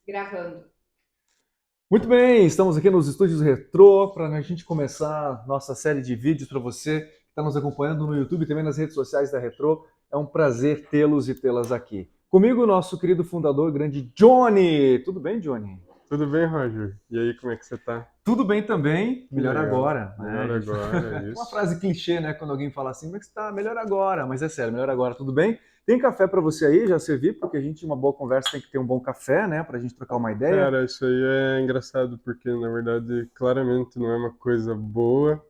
Gravando. Muito bem, estamos aqui nos estúdios Retrô para a gente começar nossa série de vídeos para você que está nos acompanhando no YouTube e também nas redes sociais da Retrô. É um prazer tê-los e tê-las aqui. Comigo, nosso querido fundador, grande Johnny. Tudo bem, Johnny? Tudo bem, Roger? E aí, como é que você tá? Tudo bem também, Que melhor legal. agora, né? Melhor agora, é Uma isso. frase clichê, né? Quando alguém fala assim, como é que você tá? Melhor agora, mas é sério, melhor agora, tudo bem? Tem café para você aí? Já servi, porque a gente, uma boa conversa, tem que ter um bom café, né? Para a gente trocar uma ideia. Cara, isso aí é engraçado porque, na verdade, claramente não é uma coisa boa,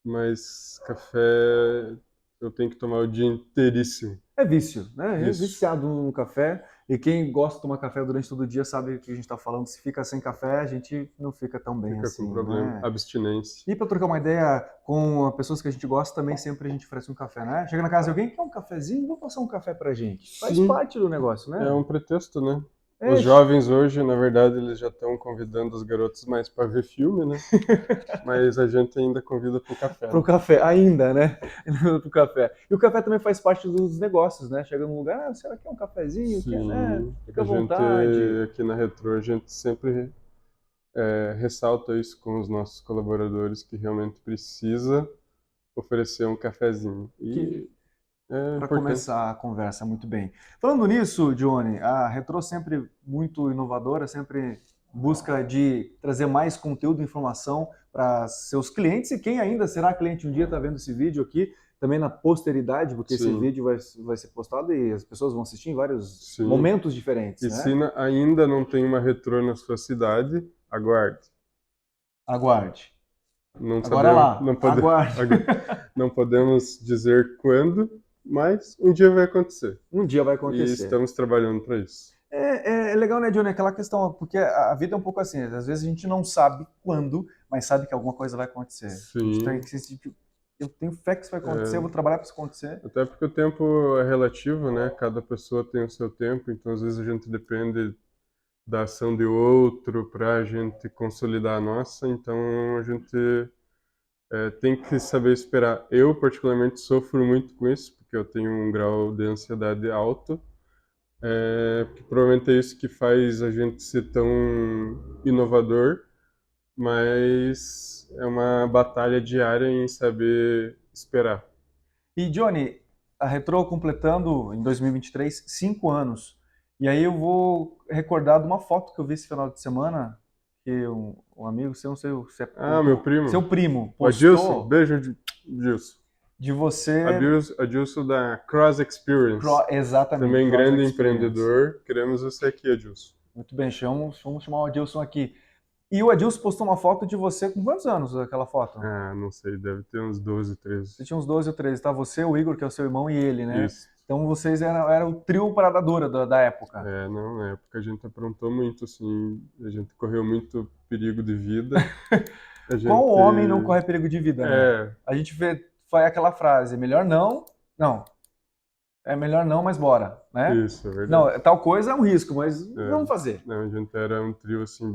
mas café eu tenho que tomar o dia inteiríssimo. É vício, né? É Isso. viciado no café. E quem gosta de tomar café durante todo o dia sabe o que a gente está falando. Se fica sem café, a gente não fica tão bem Fica com assim, problema. né? Abstinência. E para trocar uma ideia com pessoas que a gente gosta, também sempre a gente oferece um café, né? Chega na casa de alguém, quer um cafezinho? Vou passar um café pra gente. Faz Sim, parte do negócio, é né? um pretexto, né? Os É, jovens hoje, na verdade, eles já estão convidando os garotos mais para ver filme, né? Mas a gente ainda convida pro café, pro né? café, ainda, né? Pro café. E o café também faz parte dos negócios, né? Chega num lugar, ah, será que é um cafezinho? Quer, né? Sim, Fica a à gente vontade. aqui na Retro, a gente sempre ressalta isso com os nossos colaboradores que realmente precisa oferecer um cafezinho. Que E é para importante. começar a conversa muito bem. Falando nisso, Johnny, a Retro sempre muito inovadora, sempre busca de trazer mais conteúdo e informação para seus clientes e quem ainda será cliente um dia está vendo esse vídeo aqui, também na posteridade, porque esse Sim, vídeo vai ser postado e as pessoas vão assistir em vários sim. momentos diferentes, E né? se ainda não tem uma Retro na sua cidade, aguarde. Aguarde. Não Agora sabemos, lá, aguarde. não podemos dizer quando, mas um dia vai acontecer. Um dia vai E acontecer. estamos trabalhando para isso. É legal, né, Johnny? Aquela questão, porque a vida é um pouco assim, às vezes a gente não sabe quando, mas sabe que alguma coisa vai acontecer. A gente tem Sim, que tipo, eu tenho fé que isso vai acontecer, eu vou é, trabalhar para isso acontecer. até porque o tempo é relativo, né? Cada pessoa tem o seu tempo, então às vezes a gente depende da ação de outro para a gente consolidar a nossa, então a gente tem que saber esperar. Eu, particularmente, sofro muito com isso, porque eu tenho um grau de ansiedade alto, porque provavelmente é isso que faz a gente ser tão inovador, mas é uma batalha diária em saber esperar. E, Johnny, a Retro completando em 2023 5 anos. E aí eu vou recordar de uma foto que eu vi esse final de semana, que um amigo seu, não sei se é Ah, meu seu primo, primo o Adilson, postou beijo, Adilson. de você. Adilson da Cross Experience, Exatamente, também Cross grande Experience. empreendedor. Queremos você aqui, Adilson. Muito bem, vamos chamar o Adilson aqui. E o Adilson postou uma foto de você com quantos anos, aquela foto? Ah, não sei, deve ter uns 12, Você 13. tinha uns 12 ou 13, tá? Você, o Igor, que é o seu irmão, e ele, né? Isso. Então vocês eram o trio parada dura da época. É, não, na época a gente aprontou muito, assim, a gente correu muito perigo de vida. A Qual gente, homem não corre perigo de vida, né? é, A gente vê, foi aquela frase, melhor não, não, é melhor não, mas bora, né? isso, é verdade. Não, tal coisa é um risco, mas É, vamos fazer. não, a gente era um trio, assim,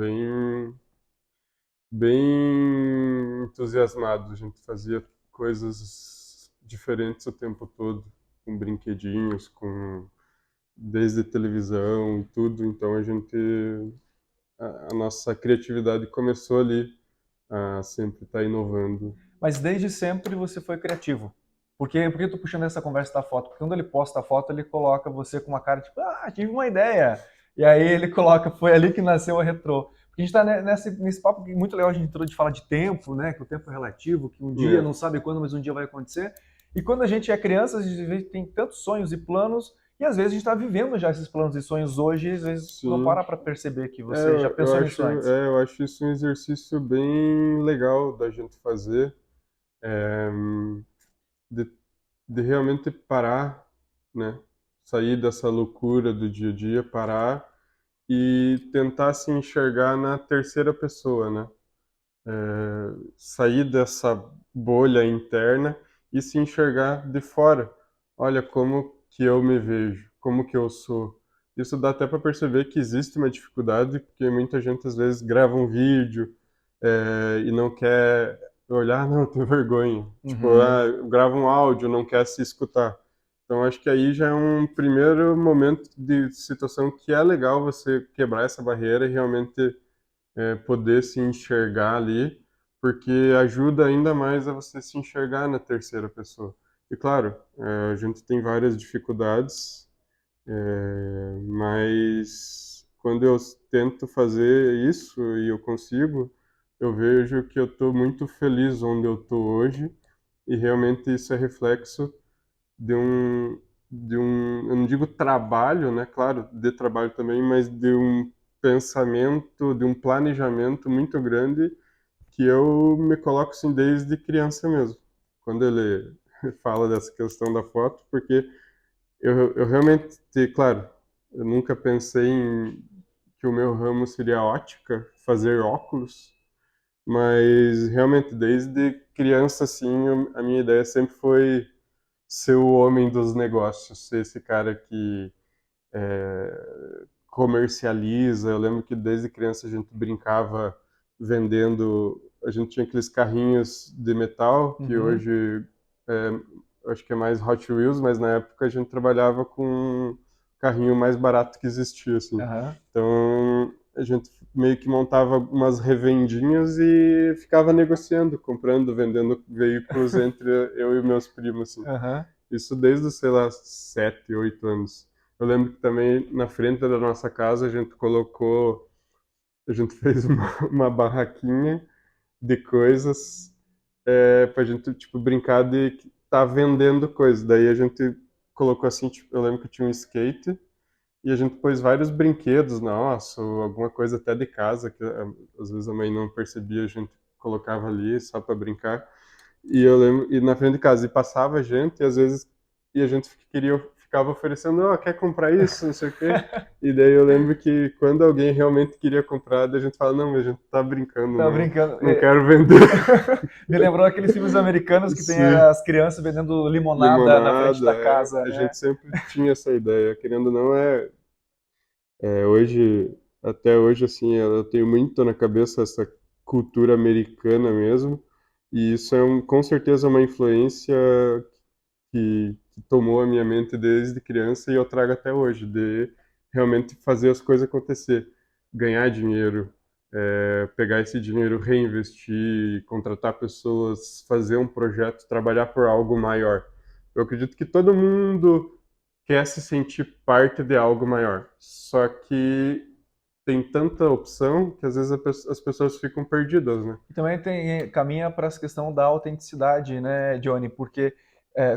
bem entusiasmado. A gente fazia coisas diferentes o tempo todo, com brinquedinhos, com desde televisão e tudo. Então a nossa criatividade começou ali a sempre estar inovando. Mas desde sempre você foi criativo. Por que eu tô puxando essa conversa da foto? Porque quando ele posta a foto, ele coloca você com uma cara tipo, ah, tive uma ideia. E aí ele coloca, foi ali que nasceu a Retrô. Porque a gente tá nesse papo que muito legal, a gente entrou de falar de tempo, né? Que o tempo é relativo, que um dia É, não sabe quando, mas um dia vai acontecer. E quando a gente é criança, a gente tem tantos sonhos e planos, e às vezes a gente está vivendo já esses planos e sonhos hoje, e às vezes não sim. para para perceber que É, você já pensou nisso antes. eu acho isso um exercício bem legal da gente fazer, é, de, de realmente parar, né? Sair dessa loucura do dia a dia, parar e tentar se enxergar na terceira pessoa, né? Sair dessa bolha interna e se enxergar de fora. Olha como que eu me vejo, como que eu sou. Isso dá até para perceber que existe uma dificuldade, porque muita gente às vezes grava um vídeo e não quer olhar, não, tem vergonha. Tipo, Uhum. grava um áudio, não quer se escutar. Então, acho que aí já é um primeiro momento de situação que é legal você quebrar essa barreira e realmente poder se enxergar ali, porque ajuda ainda mais a você se enxergar na terceira pessoa. E claro, a gente tem várias dificuldades, mas quando eu tento fazer isso e eu consigo, eu vejo que eu estou muito feliz onde eu estou hoje e realmente isso é reflexo de eu não digo trabalho, né? Claro, de trabalho também, mas de um pensamento, de um planejamento muito grande que eu me coloco assim desde criança mesmo. Quando ele fala dessa questão da foto, porque eu realmente, claro, eu nunca pensei em que o meu ramo seria ótica, fazer óculos, mas realmente desde criança assim, a minha ideia sempre foi ser o homem dos negócios, ser esse cara que comercializa. Eu lembro que desde criança a gente brincava vendendo, a gente tinha aqueles carrinhos de metal que Uhum. hoje acho que é mais Hot Wheels, mas na época a gente trabalhava com um carrinho mais barato que existia, assim. Aham. Então a gente meio que montava umas revendinhas e ficava negociando, comprando, vendendo veículos entre eu e meus primos, assim. Aham. Isso desde, sei lá, 7, 8 anos. Eu lembro que também na frente da nossa casa a gente fez uma barraquinha de coisas pra gente, tipo, brincar de tá vendendo coisas. Daí a gente colocou assim, tipo, eu lembro que tinha um skate e a gente pôs vários brinquedos, nossa, ou alguma coisa até de casa, que às vezes a mãe não percebia, a gente colocava ali só para brincar. E eu lembro, e na frente de casa, e passava gente, e às vezes, e a gente ficava oferecendo, ó, quer comprar isso, não sei o quê. E daí eu lembro que quando alguém realmente queria comprar, daí a gente fala, não, mas a gente tá brincando, Tá não, brincando. não quero vender. Me lembrou aqueles filmes americanos que tem Sim, as crianças vendendo limonada na frente limonada, da casa, a né? gente sempre tinha essa ideia, querendo ou não, hoje, até hoje, assim, eu tenho muito na cabeça essa cultura americana mesmo, e isso é com certeza uma influência que tomou a minha mente desde criança e eu trago até hoje, de realmente fazer as coisas acontecer, ganhar dinheiro, pegar esse dinheiro, reinvestir, contratar pessoas, fazer um projeto, trabalhar por algo maior. Eu acredito que todo mundo quer se sentir parte de algo maior, só que tem tanta opção que às vezes as pessoas ficam perdidas, né? E também caminha para essa questão da autenticidade, né, Johnny? Porque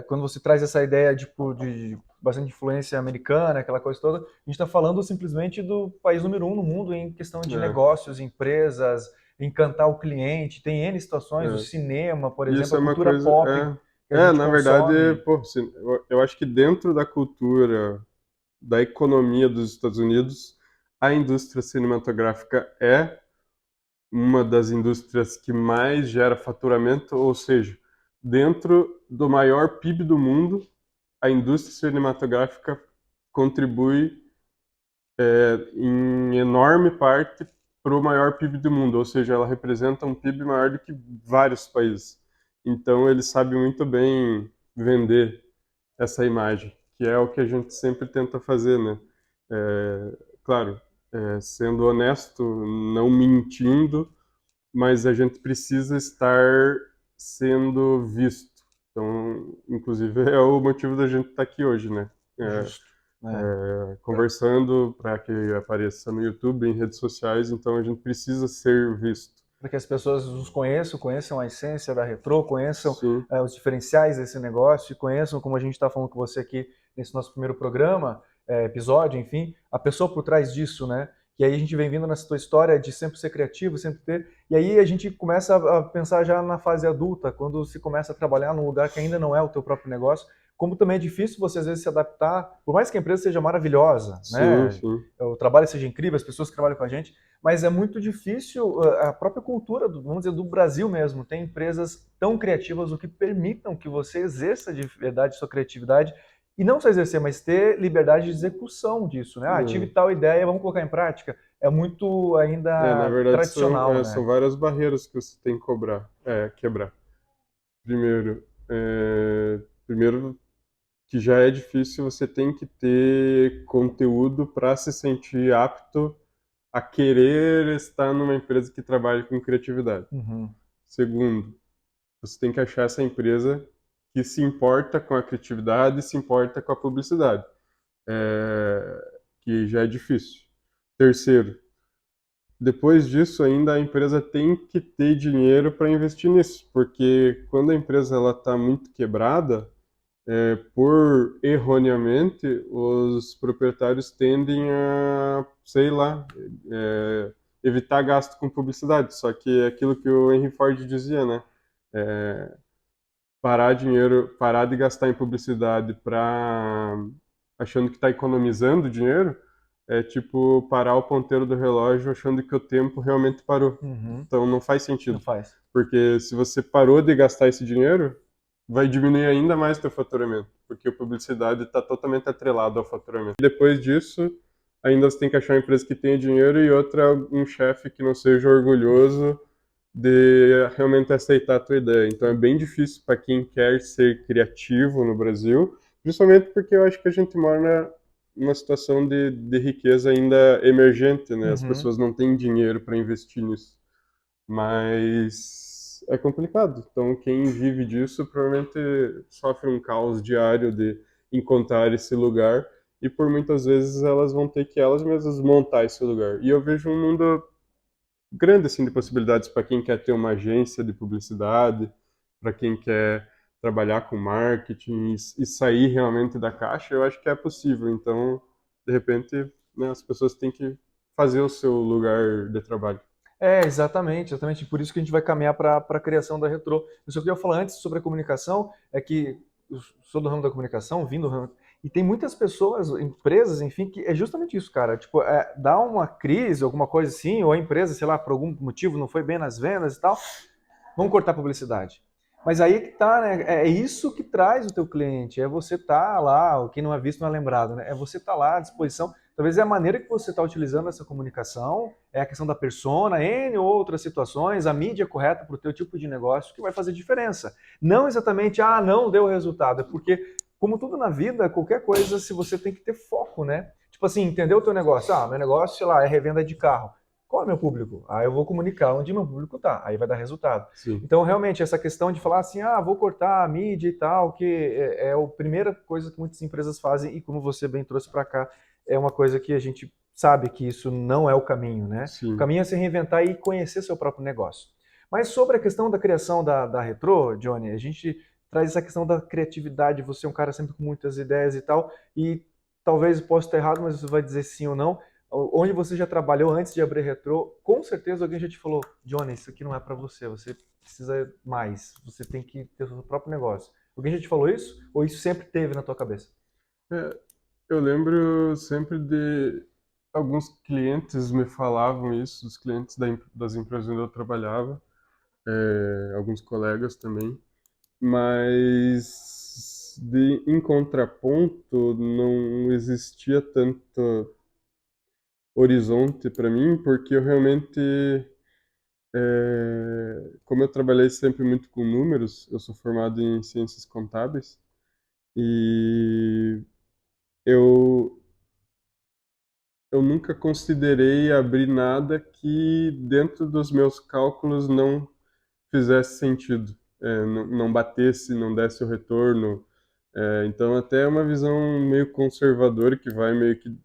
quando você traz essa ideia tipo, de bastante influência americana, aquela coisa toda, a gente está falando simplesmente do país número um no mundo em questão de É, negócios, empresas, encantar o cliente. Tem N situações, o é. cinema, por E exemplo, isso a é uma cultura coisa. pop que a gente Na verdade, consome. pô, eu acho que dentro da cultura, da economia dos Estados Unidos, a indústria cinematográfica é uma das indústrias que mais gera faturamento, ou seja, dentro do maior PIB do mundo, a indústria cinematográfica contribui em enorme parte para o maior PIB do mundo, ou seja, ela representa um PIB maior do que vários países. Então, eles sabem muito bem vender essa imagem, que é o que a gente sempre tenta fazer, né? Claro, sendo honesto, não mentindo, mas a gente precisa estar sendo visto. Então, inclusive, é o motivo da gente estar aqui hoje, né? É, Justo. Né? conversando para que apareça no YouTube, em redes sociais, então a gente precisa ser visto. Para que as pessoas nos conheçam, conheçam a essência da Retrô, conheçam Sim, os diferenciais desse negócio, conheçam, como a gente está falando com você aqui nesse nosso primeiro programa, episódio, enfim, a pessoa por trás disso, né? E aí a gente vem vindo nessa tua história de sempre ser criativo, sempre ter. E aí a gente começa a pensar já na fase adulta, quando se começa a trabalhar num lugar que ainda não é o teu próprio negócio, como também é difícil você às vezes se adaptar, por mais que a empresa seja maravilhosa, sim, né? sim. O trabalho seja incrível, as pessoas que trabalham com a gente, mas é muito difícil a própria cultura, vamos dizer, do Brasil mesmo. Tem empresas tão criativas o que permitam que você exerça de verdade sua criatividade e não só exercer, mas ter liberdade de execução disso, né? Ah, tive tal ideia, vamos colocar em prática. É muito Na ainda verdade, tradicional, são né? várias barreiras que você tem que quebrar. Primeiro, primeiro que já é difícil, você tem que ter conteúdo para se sentir apto a querer estar numa empresa que trabalhe com criatividade. Uhum. Segundo, você tem que achar essa empresa que se importa com a criatividade e se importa com a publicidade, que já é difícil. Terceiro, depois disso ainda a empresa tem que ter dinheiro para investir nisso, porque quando a empresa ela está muito quebrada, por erroneamente, os proprietários tendem a, sei lá, é, evitar gasto com publicidade. Só que é aquilo que o Henry Ford dizia, né? É, parar de gastar em publicidade para achando que está economizando dinheiro, é tipo parar o ponteiro do relógio achando que o tempo realmente parou. Uhum. Então não faz Não sentido. faz. Porque se você parou de gastar esse dinheiro, vai diminuir ainda mais teu faturamento, porque a publicidade está totalmente atrelada ao faturamento. Depois disso, ainda você tem que achar uma empresa que tenha dinheiro e outra um chefe que não seja orgulhoso de realmente aceitar a tua ideia. Então é bem difícil para quem quer ser criativo no Brasil, principalmente porque eu acho que a gente mora numa situação de riqueza ainda emergente, né? As Uhum. pessoas não têm dinheiro para investir nisso. Mas é complicado. Então, quem vive disso provavelmente sofre um caos diário de encontrar esse lugar e por muitas vezes elas vão ter que elas mesmas montar esse lugar. E eu vejo um mundo grande assim de possibilidades para quem quer ter uma agência de publicidade, para quem quer trabalhar com marketing e sair realmente da caixa. Eu acho que é possível. Então, de repente, né, as pessoas têm que fazer o seu lugar de trabalho. É, exatamente, exatamente. Por isso que a gente vai caminhar para a criação da Retrô. Eu só queria falar antes sobre a comunicação, é que eu sou do ramo da comunicação, vim do ramo, e tem muitas pessoas, empresas, enfim, que é justamente isso, cara. Tipo, dá uma crise, alguma coisa assim, ou a empresa, sei lá, por algum motivo não foi bem nas vendas e tal, vamos cortar a publicidade. Mas aí que tá, né? É isso que traz o teu cliente. É você tá lá, o que não é visto não é lembrado, né? É você tá lá à disposição. Talvez é a maneira que você está utilizando essa comunicação, é a questão da persona, N outras situações, a mídia correta para o teu tipo de negócio que vai fazer diferença. Não exatamente, não deu resultado. É porque, como tudo na vida, qualquer coisa, se você tem que ter foco, né? Tipo assim, entender o teu negócio. Meu negócio, sei lá, é revenda de carro. Qual é o meu público? Eu vou comunicar onde meu público está, aí vai dar resultado. Sim. Então, realmente, essa questão de falar assim, vou cortar a mídia e tal, que é a primeira coisa que muitas empresas fazem, e como você bem trouxe para cá, é uma coisa que a gente sabe que isso não é o caminho, né? O Sim. caminho é se reinventar e conhecer seu próprio negócio. Mas sobre a questão da criação da Retro, Johnny, a gente traz essa questão da criatividade, você é um cara sempre com muitas ideias e tal, e talvez possa estar errado, mas você vai dizer sim ou não, onde você já trabalhou antes de abrir Retrô, com certeza alguém já te falou, Johnny, isso aqui não é para você, você precisa mais, você tem que ter o seu próprio negócio. Alguém já te falou isso? Ou isso sempre teve na tua cabeça? É, eu lembro sempre de alguns clientes me falavam isso, dos clientes das empresas onde eu trabalhava, alguns colegas também, mas em contraponto não existia tanto horizonte para mim, porque eu realmente, como eu trabalhei sempre muito com números, eu sou formado em ciências contábeis, e eu eu nunca considerei abrir nada que dentro dos meus cálculos não fizesse sentido, não batesse, não desse o retorno. Então, até é uma visão meio conservadora que vai meio que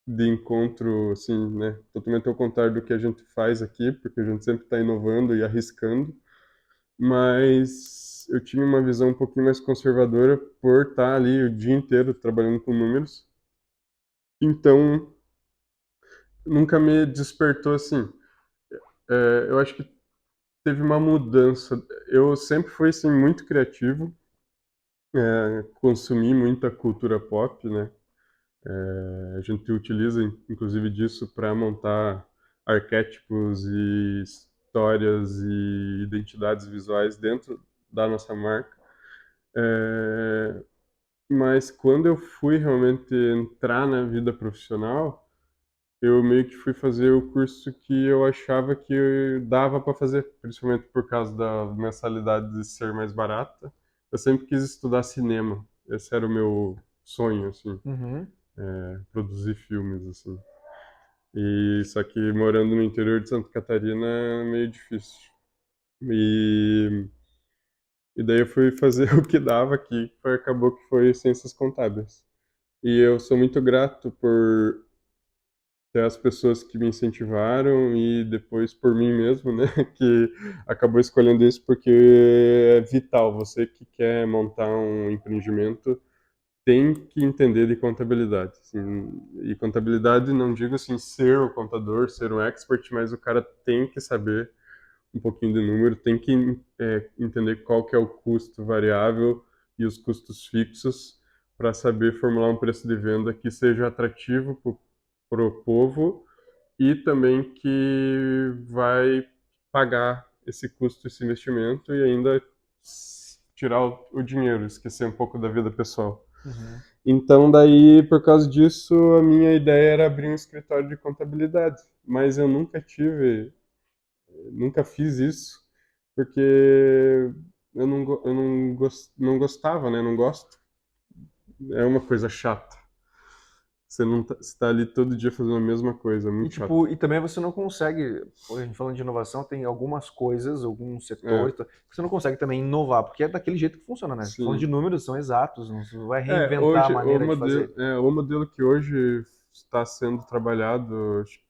de encontro, assim, né? Totalmente ao contrário do que a gente faz aqui, porque a gente sempre está inovando e arriscando. Mas eu tinha uma visão um pouquinho mais conservadora por estar ali o dia inteiro trabalhando com números. Então, nunca me despertou assim. Eu acho que teve uma mudança. Eu sempre fui assim muito criativo, consumi muita cultura pop, né? A gente utiliza inclusive disso para montar arquétipos e histórias e identidades visuais dentro da nossa marca. É, mas quando eu fui realmente entrar na vida profissional, eu meio que fui fazer o curso que eu achava que dava para fazer, principalmente por causa da mensalidade de ser mais barata. Eu sempre quis estudar cinema. esse era o meu sonho, assim, Uhum. produzir filmes, assim. E só que morando no interior de Santa Catarina é meio difícil. E, e daí eu fui fazer o que dava aqui, acabou que foi Ciências Contábeis. E eu sou muito grato por ter as pessoas que me incentivaram e depois por mim mesmo, né, que acabou escolhendo isso porque é vital. Você que quer montar um empreendimento tem que entender de contabilidade. Assim, e contabilidade não digo assim ser o contador, ser um expert, mas o cara tem que saber um pouquinho de número, tem que entender qual que é o custo variável e os custos fixos para saber formular um preço de venda que seja atrativo para o povo e também que vai pagar esse custo, esse investimento e ainda tirar o dinheiro, esquecer um pouco da vida pessoal. Uhum. Então, daí, por causa disso, a minha ideia era abrir um escritório de contabilidade, mas eu nunca fiz isso, porque eu não gostava, né? Não gosto. É uma coisa chata. Você não tá, você tá ali todo dia fazendo a mesma coisa, é E muito chato. tipo, e também você não consegue, a gente falando de inovação, tem algumas coisas, alguns É, setores, que você não consegue também inovar, porque é daquele jeito que funciona, né? Falando de sim. números, são exatos, não você vai É, reinventar a hoje maneira de fazer. o modelo que hoje está sendo trabalhado, acho que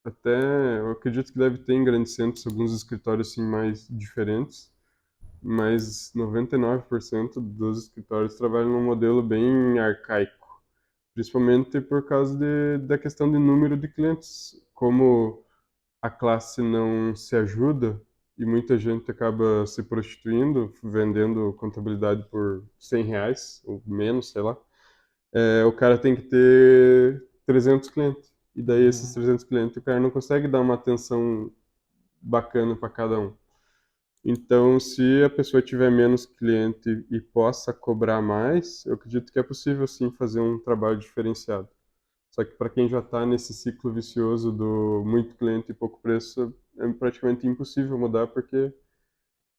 até eu acredito que deve ter em grandes centros alguns escritórios assim mais diferentes, mas 99% dos escritórios trabalham num modelo bem arcaico, principalmente por causa da questão de número de clientes. Como a classe não se ajuda e muita gente acaba se prostituindo, vendendo contabilidade por R$ 100 ou menos, sei lá, o cara tem que ter 300 clientes. E daí esses Uhum. 300 clientes o cara não consegue dar uma atenção bacana para cada um. Então, se a pessoa tiver menos cliente e possa cobrar mais, eu acredito que é possível sim fazer um trabalho diferenciado. Só que para quem já está nesse ciclo vicioso do muito cliente e pouco preço, é praticamente impossível mudar, porque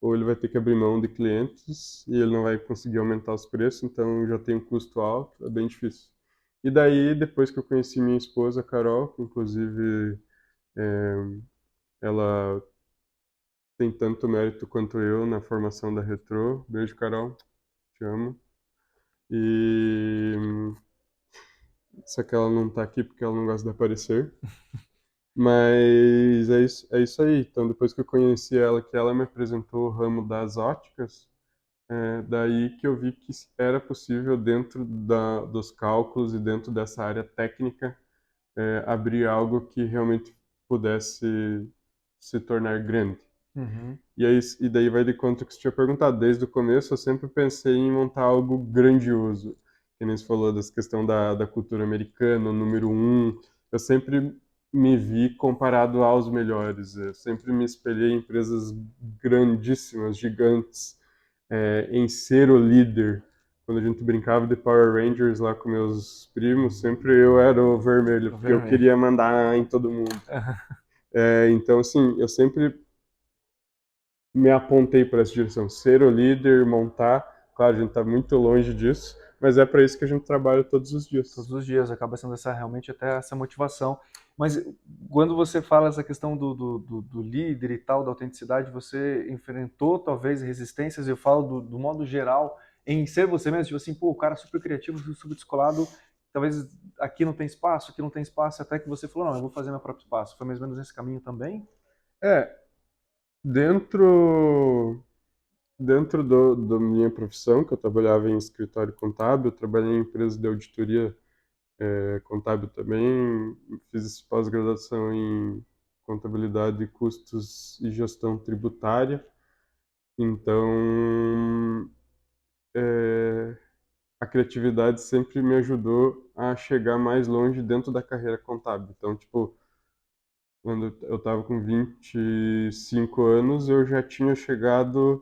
ou ele vai ter que abrir mão de clientes e ele não vai conseguir aumentar os preços, então já tem um custo alto, é bem difícil. E daí, depois que eu conheci minha esposa, Carol, que inclusive ela tem tanto mérito quanto eu na formação da Retro. Beijo, Carol, te amo. E só que ela não tá aqui porque ela não gosta de aparecer. Mas é isso aí. Então, depois que eu conheci ela, que ela me apresentou o ramo das óticas, daí que eu vi que era possível, dentro dos cálculos e dentro dessa área técnica, abrir algo que realmente pudesse se tornar grande. Uhum. E daí vai de conta que você tinha perguntado. Desde o começo eu sempre pensei em montar algo grandioso. Que nem você falou dessa questão da cultura americana, o número um. Eu sempre me vi comparado aos melhores. Eu sempre me espelhei em empresas grandíssimas, gigantes, em ser o líder. Quando a gente brincava de Power Rangers lá com meus primos, sempre eu era o vermelho, O porque eu vermelho. queria mandar em todo mundo. Então, assim, eu sempre me apontei para essa direção, ser o líder, montar. Claro, a gente está muito longe disso, mas é para isso que a gente trabalha todos os Todos dias. os dias, acaba sendo essa realmente até essa motivação. Mas quando você fala essa questão do líder e tal, da autenticidade, você enfrentou talvez resistências, eu falo do modo geral, em ser você mesmo, tipo assim, pô, o cara super criativo, super descolado, talvez aqui não tem espaço, aqui não tem espaço, até que você falou, não, eu vou fazer meu próprio espaço. Foi mais ou menos nesse caminho também? É, dentro dentro da minha profissão, que eu trabalhava em escritório contábil, eu trabalhei em empresa de auditoria contábil também, fiz pós-graduação em contabilidade, custos e gestão tributária. Então, a criatividade sempre me ajudou a chegar mais longe dentro da carreira contábil. Então, tipo, quando eu estava com 25 anos, eu já tinha chegado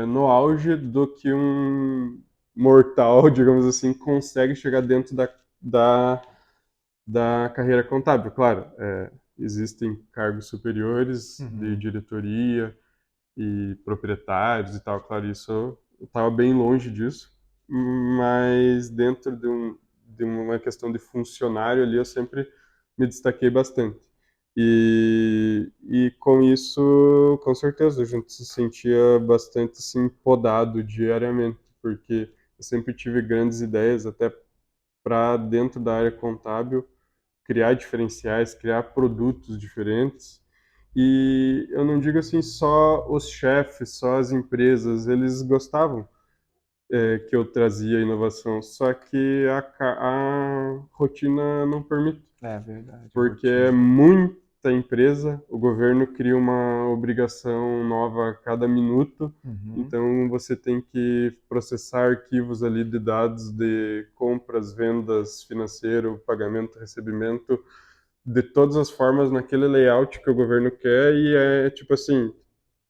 no auge do que um mortal, digamos assim, consegue chegar dentro da, da carreira contábil. Claro, existem cargos superiores de Uhum. diretoria e proprietários e tal, claro, isso eu estava bem longe disso, mas dentro de uma questão de funcionário ali, eu sempre me destaquei bastante. E com isso, com certeza, a gente se sentia bastante assim, podado diariamente, porque eu sempre tive grandes ideias, até para dentro da área contábil, criar diferenciais, criar produtos diferentes. E eu não digo assim só os chefes, só as empresas, eles gostavam que eu trazia inovação, só que a rotina não permite, É verdade, a porque é rotina. muita empresa, o governo cria uma obrigação nova a cada minuto, Uhum. então você tem que processar arquivos ali de dados de compras, vendas, financeiro, pagamento, recebimento, de todas as formas naquele layout que o governo quer e é tipo assim,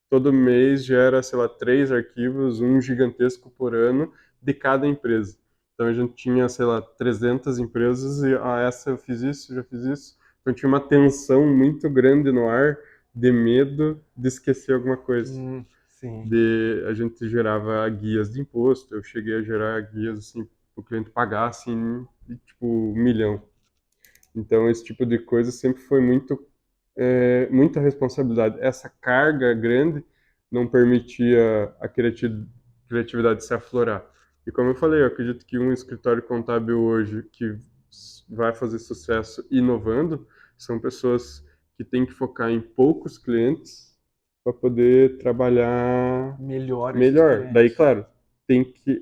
todo mês gera, sei lá, 3 arquivos, um gigantesco por ano de cada empresa. Então a gente tinha, sei lá, 300 empresas e essa eu fiz isso, já fiz isso. Então tinha uma tensão muito grande no ar de medo de esquecer alguma coisa. Sim. A gente gerava guias de imposto, eu cheguei a gerar guias assim para o cliente pagar assim, de, tipo 1 milhão. Então esse tipo de coisa sempre foi muita responsabilidade. Essa carga grande não permitia a criatividade se aflorar. E como eu falei, eu acredito que um escritório contábil hoje que vai fazer sucesso inovando são pessoas que têm que focar em poucos clientes para poder trabalhar Melhora esses melhor. Daí, clientes claro,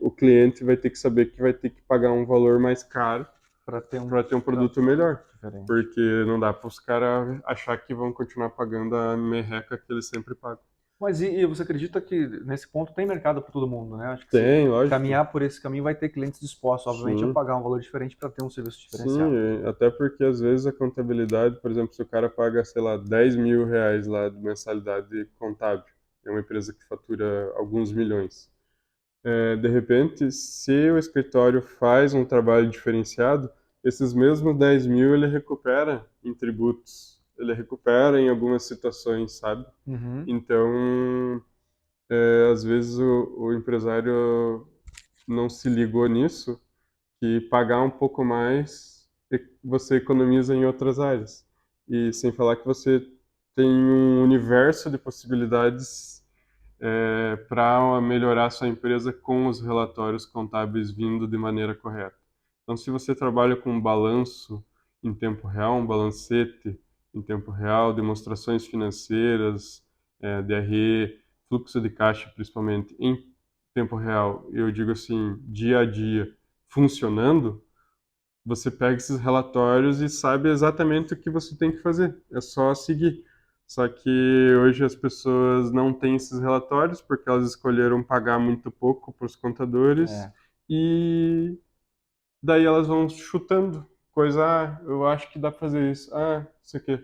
o cliente vai ter que saber que vai ter que pagar um valor mais caro para ter para ter um um produto produto melhor. diferente. Porque não dá para os caras achar que vão continuar pagando a merreca que eles sempre pagam. Mas e você acredita que nesse ponto tem mercado para todo mundo, né? Acho que se Tem, lógico. caminhar por esse caminho vai ter clientes dispostos, obviamente, a Sim, pagar um valor diferente para ter um serviço sim. diferenciado. Até porque às vezes a contabilidade, por exemplo, se o cara paga, sei lá, 10 mil reais lá de mensalidade contábil, é uma empresa que fatura alguns milhões. De repente, se o escritório faz um trabalho diferenciado, esses mesmos 10 mil ele recupera em tributos, ele recupera em algumas situações, sabe? Uhum. Então, às vezes o empresário não se ligou nisso, que pagar um pouco mais você economiza em outras áreas. E sem falar que você tem um universo de possibilidades para melhorar sua empresa com os relatórios contábeis vindo de maneira correta. Então, se você trabalha com um balanço em tempo real, um balancete em tempo real, demonstrações financeiras, DRE, fluxo de caixa principalmente em tempo real, eu digo assim, dia a dia, funcionando, você pega esses relatórios e sabe exatamente o que você tem que fazer. É só seguir. Só que hoje as pessoas não têm esses relatórios porque elas escolheram pagar muito pouco para os contadores É. e daí elas vão chutando coisa, eu acho que dá para fazer isso, isso aqui.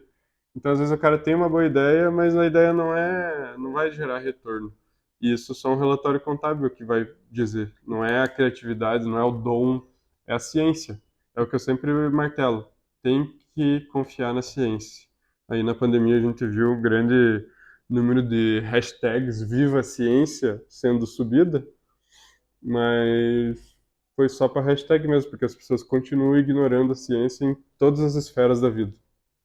Então às vezes o cara tem uma boa ideia, mas a ideia não vai gerar retorno. E isso só um relatório contábil que vai dizer. Não é a criatividade, não é o dom, é a ciência. É o que eu sempre martelo. Tem que confiar na ciência. Aí na pandemia a gente viu um grande número de hashtags Viva a Ciência sendo subida, mas foi só para hashtag mesmo, porque as pessoas continuam ignorando a ciência em todas as esferas da vida.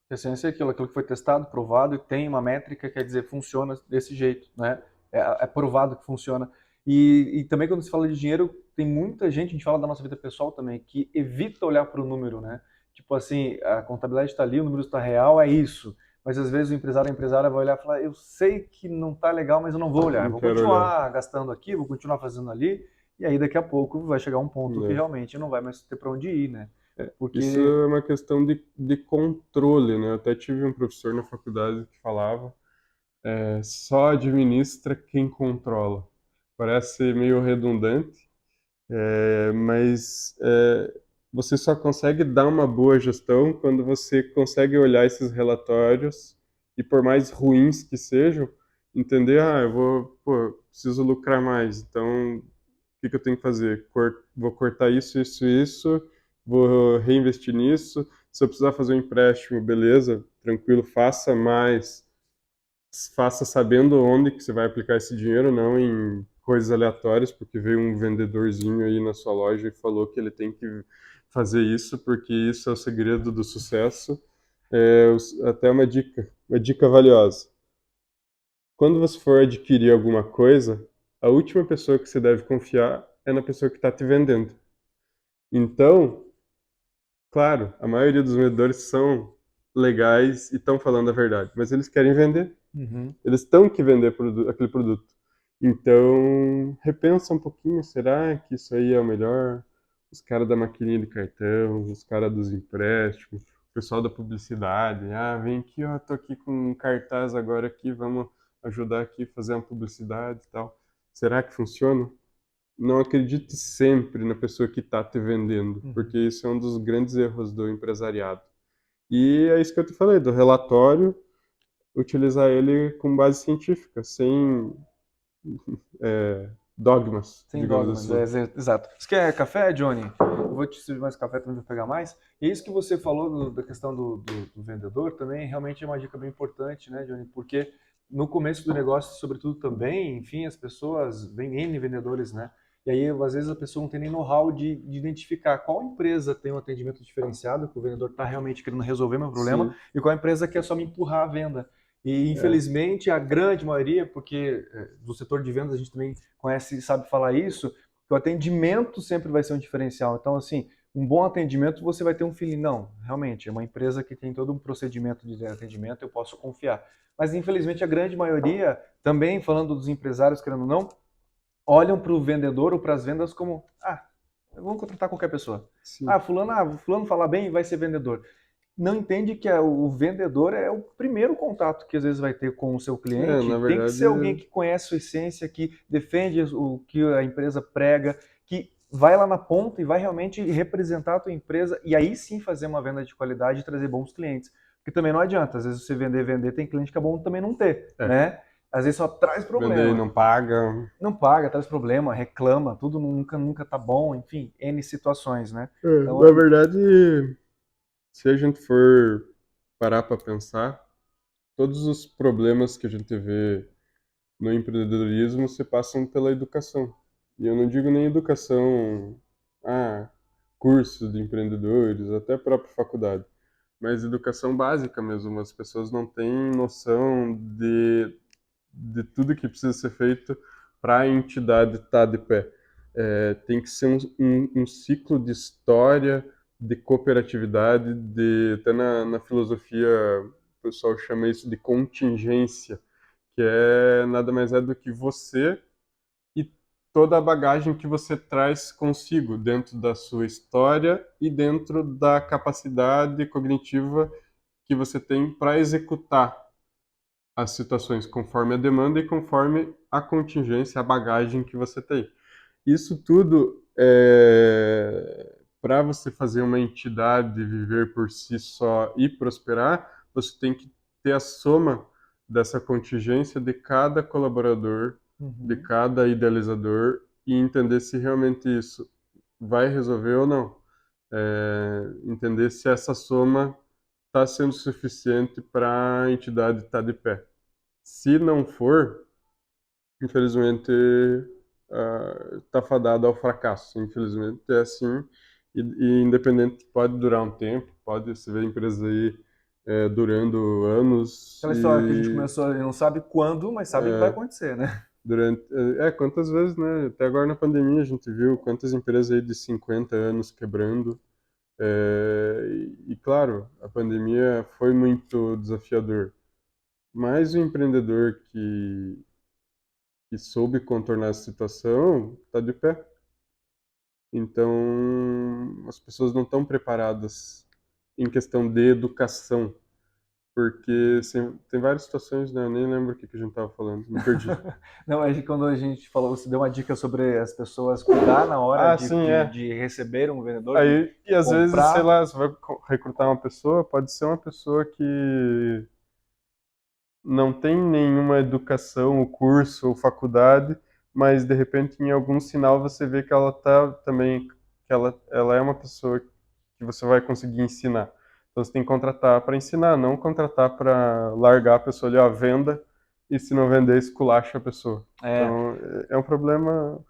A ciência é aquilo que foi testado, provado e tem uma métrica, quer dizer, funciona desse jeito, né? É provado que funciona. E também quando se fala de dinheiro, tem muita gente, a gente fala da nossa vida pessoal também, que evita olhar para o número, né? Tipo assim, a contabilidade está ali, o número está real, é isso. Mas às vezes o empresário, a empresária vai olhar e falar, eu sei que não está legal, mas eu não vou olhar. Eu Não vou quero olhar. continuar gastando aqui, vou continuar fazendo ali, e aí daqui a pouco vai chegar um ponto que Né? realmente não vai mais ter para onde ir, né? Isso Porque é uma questão de controle, né? Eu até tive um professor na faculdade que falava, só administra quem controla. Parece meio redundante, mas você só consegue dar uma boa gestão quando você consegue olhar esses relatórios e, por mais ruins que sejam, entender, preciso lucrar mais, então o que eu tenho que fazer? Vou cortar isso, isso, isso, vou reinvestir nisso. Se eu precisar fazer um empréstimo, beleza, tranquilo, faça, mas faça sabendo onde que você vai aplicar esse dinheiro, não em coisas aleatórias, porque veio um vendedorzinho aí na sua loja e falou que ele tem que fazer isso, porque isso é o segredo do sucesso. Até uma dica valiosa. Quando você for adquirir alguma coisa, a última pessoa que você deve confiar é na pessoa que está te vendendo. Então, claro, a maioria dos vendedores são legais e estão falando a verdade, mas eles querem vender. Uhum. Eles estão que vender aquele produto. Então, repensa um pouquinho, será que isso aí é o melhor? Os caras da maquininha de cartão, os caras dos empréstimos, o pessoal da publicidade. Ah, vem aqui, ó, tô aqui com um cartaz agora aqui, vamos ajudar aqui a fazer uma publicidade e tal. Será que funciona? Não acredite sempre na pessoa que está te vendendo, Uhum. porque isso é um dos grandes erros do empresariado. E é isso que eu te falei, do relatório, utilizar ele com base científica, sem dogmas, Sem digamos dogmas, assim. exato. Você quer café, Johnny? Eu vou te servir mais café também para pegar mais. E isso que você falou da questão do vendedor também realmente é uma dica bem importante, né, Johnny? Porque no começo do negócio, sobretudo também, enfim, as pessoas, vêm N vendedores, né? E aí, às vezes, a pessoa não tem nem know-how de identificar qual empresa tem um atendimento diferenciado, que o vendedor está realmente querendo resolver meu problema, Sim, e qual empresa quer só me empurrar a venda. E, é. infelizmente, a grande maioria, porque do setor de vendas a gente também conhece e sabe falar isso, que o atendimento sempre vai ser um diferencial. Então, assim, um bom atendimento você vai ter um feeling, não, realmente, é uma empresa que tem todo um procedimento de atendimento, eu posso confiar. Mas, infelizmente, a grande maioria, também falando dos empresários, querendo ou não, olham para o vendedor ou para as vendas como, vamos contratar qualquer pessoa. Sim. Fulano fala bem, vai ser vendedor. Não entende que o vendedor é o primeiro contato que às vezes vai ter com o seu cliente. Na Tem que verdade, ser alguém que conhece sua essência, que defende o que a empresa prega, que vai lá na ponta e vai realmente representar a tua empresa e aí sim fazer uma venda de qualidade e trazer bons clientes. Porque também não adianta, às vezes você vender, tem cliente que é bom também não ter, é, né? Às vezes só traz vender e problema. não paga. Não paga, traz problema, reclama, tudo nunca tá bom, enfim, N situações, né? Então Na verdade, se a gente for parar para pensar, todos os problemas que a gente vê no empreendedorismo se passam pela educação. E eu não digo nem educação, ah, cursos de empreendedores, até a própria faculdade, mas educação básica mesmo. As pessoas não têm noção de tudo que precisa ser feito para a entidade estar de pé. Tem que ser um ciclo de história, de cooperatividade, até na filosofia o pessoal chama isso de contingência, que é nada mais é do que você e toda a bagagem que você traz consigo dentro da sua história e dentro da capacidade cognitiva que você tem para executar as situações conforme a demanda e conforme a contingência, a bagagem que você tem. Isso tudo para você fazer uma entidade viver por si só e prosperar, você tem que ter a soma dessa contingência de cada colaborador, de Uhum. cada idealizador e entender se realmente isso vai resolver ou não. Entender se essa soma está sendo suficiente para a entidade estar de pé. Se não for, infelizmente, está fadado ao fracasso. Infelizmente, é assim. E independente, pode durar um tempo, pode se ver empresas aí durando anos Aquela história que a gente e começou, não sabe quando, mas sabe que vai é, acontecer, né? durante quantas vezes, né? Até agora na pandemia a gente viu quantas empresas aí de 50 anos quebrando. Claro, a pandemia foi muito desafiador, mas o empreendedor que soube contornar a situação está de pé. Então, as pessoas não estão preparadas em questão de educação, porque tem várias situações, né? Eu nem lembro o que a gente estava falando, me perdi. Não, quando a gente falou, você deu uma dica sobre as pessoas cuidar na hora Ah, sim, é. de receber um vendedor, de Aí, e às vezes, sei comprar. lá, você vai recrutar uma pessoa, pode ser uma pessoa que não tem nenhuma educação, ou curso, ou faculdade, mas de repente em algum sinal você vê que ela tá também, que ela é uma pessoa que você vai conseguir ensinar. Então você tem que contratar para ensinar, não contratar para largar a pessoa ali, ó, venda e se não vender, esculacha a pessoa. É, Então, é um problema.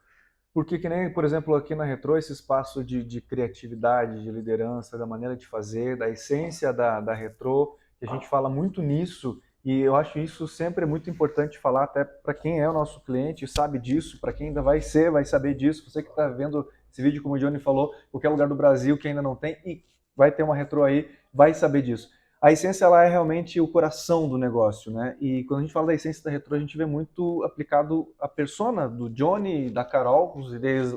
porque que nem, por exemplo, aqui na Retrô, esse espaço de criatividade, de liderança, da maneira de fazer, da essência da Retrô, que a gente fala muito nisso, e eu acho isso sempre muito importante falar até para quem é o nosso cliente, sabe disso, para quem ainda vai ser, vai saber disso. Você que está vendo esse vídeo, como o Johnny falou, qualquer lugar do Brasil que ainda não tem, e vai ter uma Retrô aí, vai saber disso. A essência ela é realmente o coração do negócio, né? E quando a gente fala da essência da Retrô, a gente vê muito aplicado a persona do Johnny, da Carol, os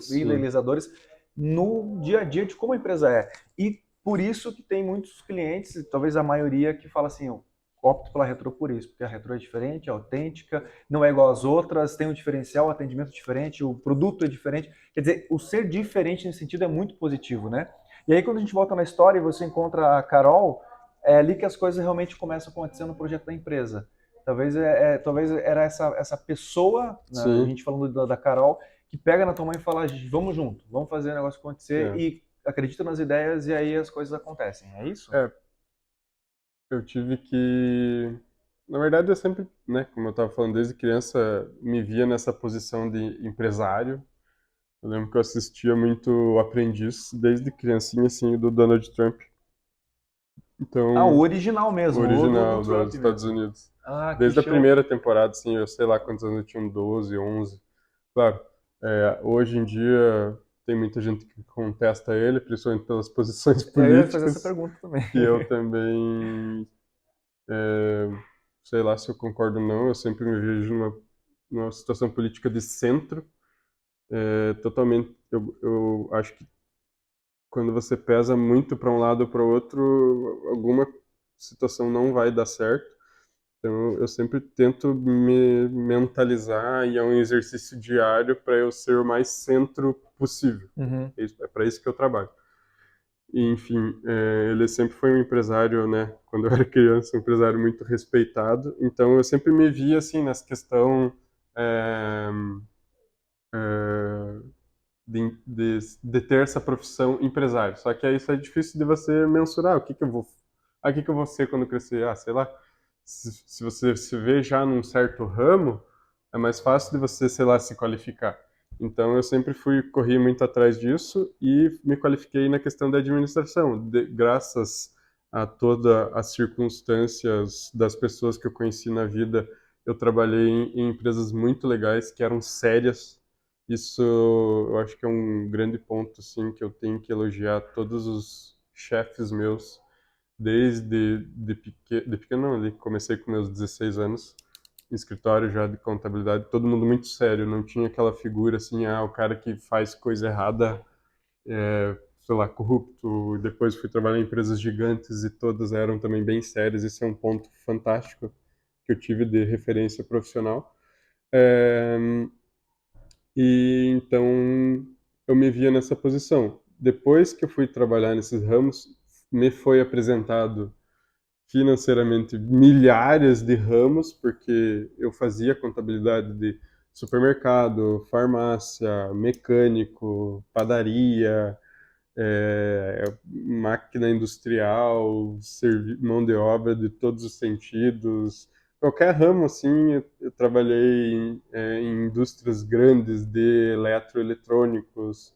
Sim, idealizadores, no dia a dia de como a empresa é. E por isso que tem muitos clientes, talvez a maioria, que fala assim, eu opto pela Retrô por isso, porque a Retrô é diferente, é autêntica, não é igual às outras, tem um diferencial, atendimento diferente, o produto é diferente. Quer dizer, o ser diferente nesse sentido é muito positivo, né? E aí quando a gente volta na história e você encontra a Carol, é ali que as coisas realmente começam a acontecer no projeto da empresa. Talvez era essa pessoa, né, a sim. gente falando da Carol, que pega na tua mãe e fala, vamos junto, vamos fazer o negócio acontecer É. e acredita nas ideias e aí as coisas acontecem. É isso? É, eu tive que. Na verdade, eu sempre, né, como eu estava falando, desde criança, me via nessa posição de empresário. Eu lembro que eu assistia muito o Aprendiz, desde criancinha, assim, do Donald Trump. Ah, o Então, original o mesmo, o do original Trump dos Estados mesmo. Unidos. Ah, que Desde a show. primeira temporada, assim, eu sei lá quantos anos eu tinha, 12, 11. Claro, hoje em dia tem muita gente que contesta ele, principalmente pelas posições Eu ia fazer essa políticas, pergunta também. que eu também, é, sei lá se eu concordo ou não, eu sempre me vejo numa situação política de centro, totalmente, eu acho que quando você pesa muito para um lado ou para o outro, alguma situação não vai dar certo. Então, eu sempre tento me mentalizar e é um exercício diário para eu ser o mais centro possível. Uhum. É para isso que eu trabalho. E, enfim, ele sempre foi um empresário, né? Quando eu era criança, um empresário muito respeitado. Então, eu sempre me via assim nessa questão é, é, de ter essa profissão empresário. Só que aí isso é difícil de você mensurar. O que que eu vou ser quando crescer? Ah, sei lá. Se você se vê já num certo ramo, é mais fácil de você, sei lá, se qualificar. Então eu sempre corri muito atrás disso e me qualifiquei na questão da administração, graças a todas as circunstâncias das pessoas que eu conheci na vida. Eu trabalhei em empresas muito legais que eram sérias. Isso eu acho que é um grande ponto, assim, que eu tenho que elogiar todos os chefes meus, desde de pequeno, não, comecei com meus 16 anos, em escritório já de contabilidade, todo mundo muito sério, não tinha aquela figura assim, o cara que faz coisa errada, sei lá, corrupto. Depois fui trabalhar em empresas gigantes e todas eram também bem sérias, esse é um ponto fantástico que eu tive de referência profissional. É, e então eu me via nessa posição. Depois que eu fui trabalhar nesses ramos, me foi apresentado financeiramente milhares de ramos, porque eu fazia contabilidade de supermercado, farmácia, mecânico, padaria, máquina industrial, mão de obra de todos os sentidos. Qualquer ramo, assim, eu trabalhei em indústrias grandes de eletroeletrônicos,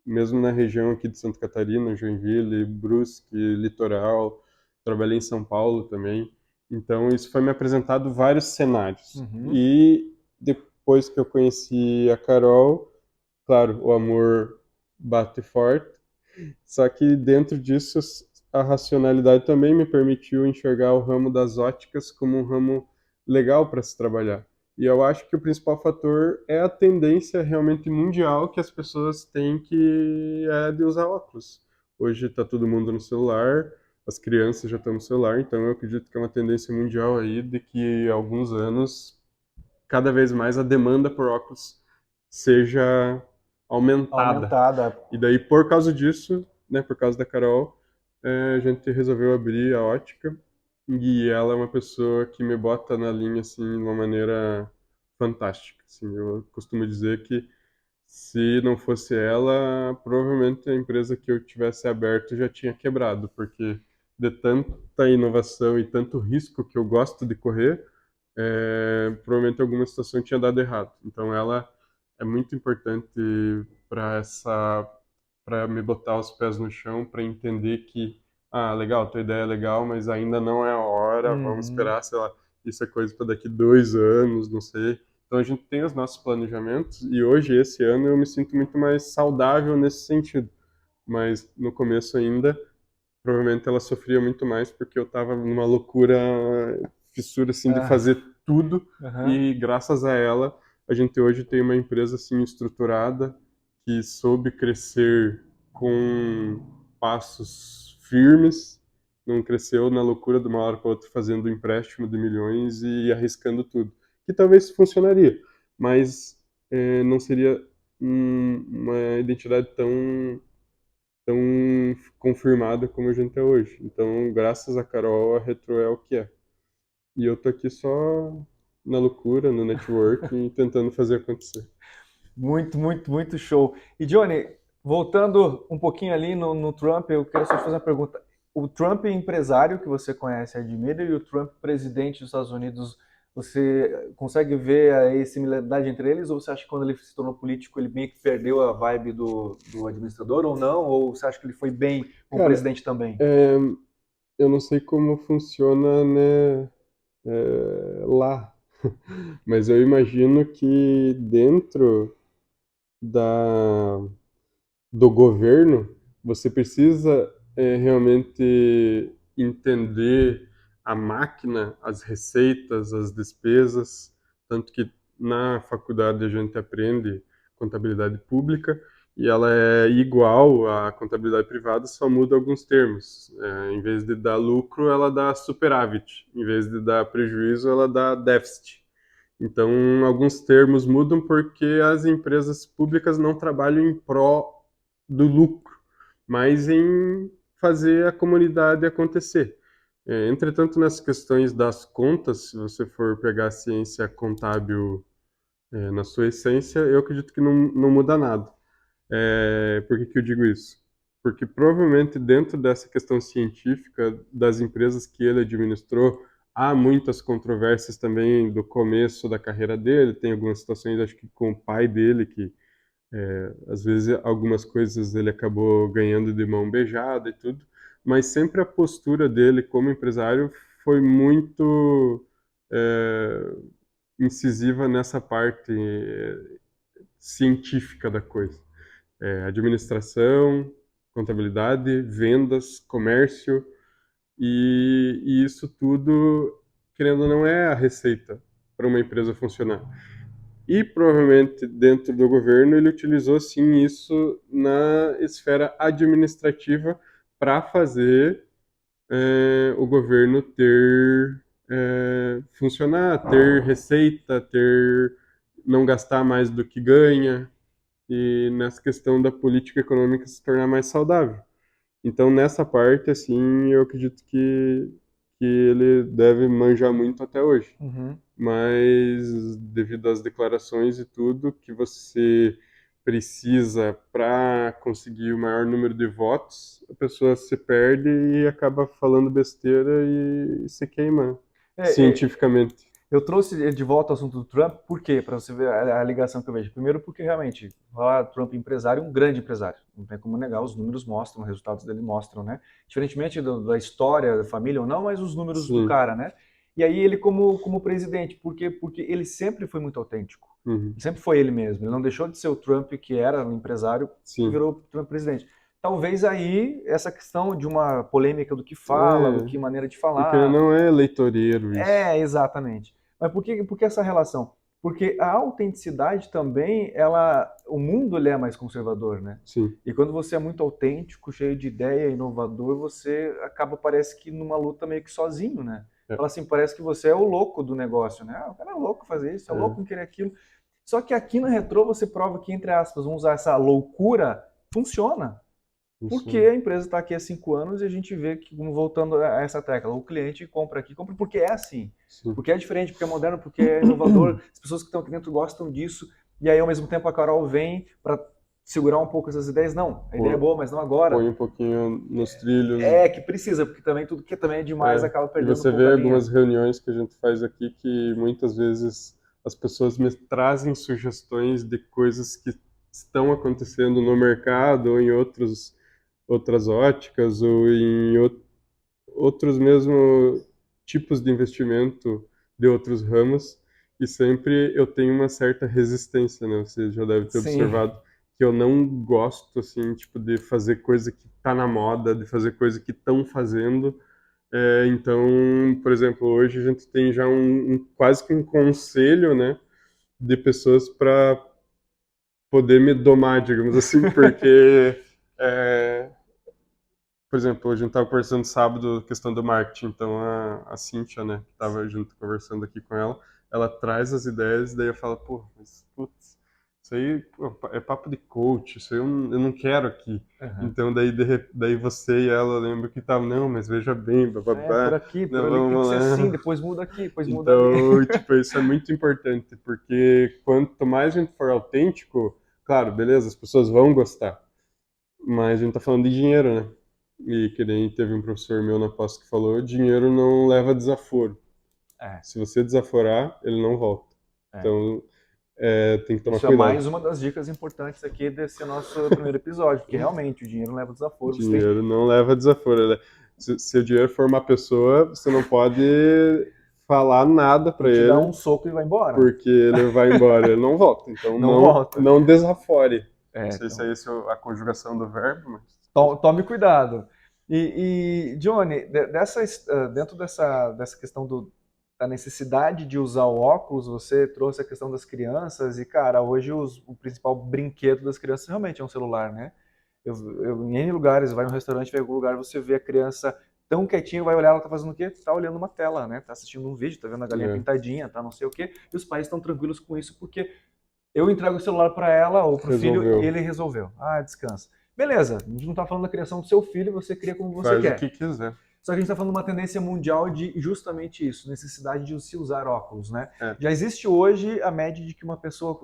mesmo na região aqui de Santa Catarina, Joinville, Brusque, Litoral, trabalhei em São Paulo também. Então, isso foi me apresentado vários cenários. Uhum. E depois que eu conheci a Carol, claro, o amor bate forte, só que dentro disso, a racionalidade também me permitiu enxergar o ramo das óticas como um ramo legal para se trabalhar. E eu acho que o principal fator é a tendência realmente mundial que as pessoas têm que é de usar óculos. Hoje está todo mundo no celular, as crianças já estão no celular, então eu acredito que é uma tendência mundial aí de que há alguns anos cada vez mais a demanda por óculos seja aumentada. Aumentada. E daí, por causa disso, né, por causa da Carol, a gente resolveu abrir a ótica. E ela é uma pessoa que me bota na linha, assim, de uma maneira fantástica. Assim, eu costumo dizer que se não fosse ela, provavelmente a empresa que eu tivesse aberto já tinha quebrado, porque de tanta inovação e tanto risco que eu gosto de correr, provavelmente alguma situação tinha dado errado. Então ela é muito importante para me botar os pés no chão, para entender que, legal, tua ideia é legal, mas ainda não é a hora, vamos Uhum. esperar, sei lá, isso é coisa para daqui 2 anos, não sei. Então a gente tem os nossos planejamentos e hoje, esse ano, eu me sinto muito mais saudável nesse sentido. Mas no começo ainda, provavelmente ela sofria muito mais porque eu estava numa loucura, fissura assim de Ah, fazer tudo aham. e graças a ela a gente hoje tem uma empresa assim estruturada que soube crescer com passos firmes, não cresceu na loucura de uma hora para outra fazendo empréstimo de milhões e arriscando tudo, que talvez funcionaria, mas não seria uma identidade tão confirmada como a gente é hoje. Então, graças a Carol, a Retro é o que é. E eu tô aqui só na loucura, no networking, tentando fazer acontecer. Muito, muito, muito show. E Johnny, voltando um pouquinho ali no Trump, eu quero só te fazer uma pergunta. O Trump empresário que você conhece e admira e o Trump presidente dos Estados Unidos, você consegue ver a similaridade entre eles? Ou você acha que quando ele se tornou político ele meio que perdeu a vibe do administrador ou não? Ou você acha que ele foi bem como Cara, presidente também? é, eu não sei como funciona, né, lá, mas eu imagino que dentro da, do governo você precisa realmente entender a máquina, as receitas, as despesas, tanto que na faculdade a gente aprende contabilidade pública e ela é igual à contabilidade privada, só muda alguns termos. Em vez de dar lucro, ela dá superávit. Em vez de dar prejuízo, ela dá déficit. Então, alguns termos mudam porque as empresas públicas não trabalham em pró do lucro, mas em fazer a comunidade acontecer. Entretanto, nessas questões das contas, se você for pegar a ciência contábil na sua essência, eu acredito que não muda nada. Por que que eu digo isso? Porque provavelmente dentro dessa questão científica das empresas que ele administrou, há muitas controvérsias também do começo da carreira dele, tem algumas situações, acho que com o pai dele, que às vezes algumas coisas ele acabou ganhando de mão beijada e tudo, mas sempre a postura dele como empresário foi muito incisiva nessa parte científica da coisa. Administração, contabilidade, vendas, comércio, e isso tudo, querendo ou não, é a receita para uma empresa funcionar. E provavelmente dentro do governo ele utilizou sim isso na esfera administrativa para fazer o governo ter funcionar, ter receita, ter não gastar mais do que ganha e nessa questão da política econômica se tornar mais saudável. Então nessa parte assim eu acredito que ele deve manjar muito até hoje, Uhum. mas devido às declarações e tudo que você precisa para conseguir o maior número de votos, a pessoa se perde e acaba falando besteira e se queima É, cientificamente. eu trouxe de volta o assunto do Trump, por quê? Para você ver a ligação que eu vejo. Primeiro, porque realmente, falar Trump empresário, um grande empresário. Não tem como negar, os números mostram, os resultados dele mostram, né? Diferentemente da história, da família ou não, mas os números do Sim. cara, né? E aí ele como presidente, por quê? Porque ele sempre foi muito autêntico. Uhum. Ele sempre foi ele mesmo. Ele não deixou de ser o Trump que era um empresário que Sim. virou Trump presidente. Talvez aí essa questão de uma polêmica do que fala, do É, que maneira de porque falar, não é eleitoreiro isso. exatamente. Mas por que essa relação? Porque a autenticidade também, o mundo ele é mais conservador, né? Sim. E quando você é muito autêntico, cheio de ideia, inovador, você acaba, parece que numa luta meio que sozinho, né? É, Fala assim, parece que você é o louco do negócio, né? O cara é louco fazer isso, é é, louco em querer aquilo. Só que aqui no Retrô você prova que, entre aspas, vamos usar essa loucura, funciona. Porque isso. a empresa está aqui há 5 anos e a gente vê que, voltando a essa tecla, o cliente compra aqui, compra porque é assim. Sim. Porque é diferente, porque é moderno, porque é inovador, as pessoas que estão aqui dentro gostam disso. E aí, ao mesmo tempo, a Carol vem para segurar um pouco essas ideias, não, a ideia é Pô- boa, mas não agora. Põe um pouquinho nos trilhos. É que precisa, porque também tudo que também é demais É, acaba e perdendo um você pouco vê a algumas linha. reuniões que a gente faz aqui que muitas vezes as pessoas me trazem sugestões de coisas que estão acontecendo no mercado ou em outras óticas ou em outros mesmo tipos de investimento de outros ramos e sempre eu tenho uma certa resistência, né? Você já deve ter Sim. observado que eu não gosto assim, tipo, de fazer coisa que tá na moda, de fazer coisa que estão fazendo. Então, por exemplo, hoje a gente tem já quase que um conselho, né, de pessoas para poder me domar, digamos assim, porque, é, por exemplo, hoje a gente estava conversando sábado a questão do marketing, então a Cíntia, né, que estava junto conversando aqui com ela traz as ideias, daí eu falo, pô, mas, putz, isso aí pô, é papo de coach, isso aí eu não quero aqui. Aham. Então, daí você e ela, eu lembro que estavam, não, mas veja bem, É, por bababá, aqui, por não, ali tem que vamos ser assim, lá. depois muda aqui, depois muda ali. Então, tipo, isso é muito importante, porque quanto mais a gente for autêntico, claro, beleza, as pessoas vão gostar, mas a gente tá falando de dinheiro, né? E que nem teve um professor meu na pós que falou, dinheiro não leva desaforo. É, Se você desaforar, ele não volta. é. Então, tem que tomar Isso é cuidado. mais uma das dicas importantes aqui desse nosso primeiro episódio, porque realmente o dinheiro leva desaforo. Você tem Dinheiro não leva desaforo. Se o dinheiro for uma pessoa, você não pode falar nada para que te dá ele, um soco e vai embora. porque ele vai embora, ele não volta. Então Não não, volta. não desafore. Não É, sei se então, é esse a conjugação do verbo, mas. tome cuidado. Johnny, dentro dessa questão da necessidade de usar o óculos, você trouxe a questão das crianças e, cara, hoje o principal brinquedo das crianças realmente é um celular, né? Em N lugares, vai num restaurante, vai em algum lugar, você vê a criança tão quietinha, vai olhar, ela tá fazendo o quê? Tá olhando uma tela, né? Tá assistindo um vídeo, tá vendo a galinha É, pintadinha, tá não sei o quê, e os pais estão tranquilos com isso porque eu entrego o celular para ela ou para o filho e resolveu. ele resolveu. Ah, descansa. Beleza, a gente não está falando da criação do seu filho, você cria como você Faz o que quer. quiser. Só que a gente está falando de uma tendência mundial de justamente isso, necessidade de se usar óculos, né? É. Já existe hoje a média de que uma pessoa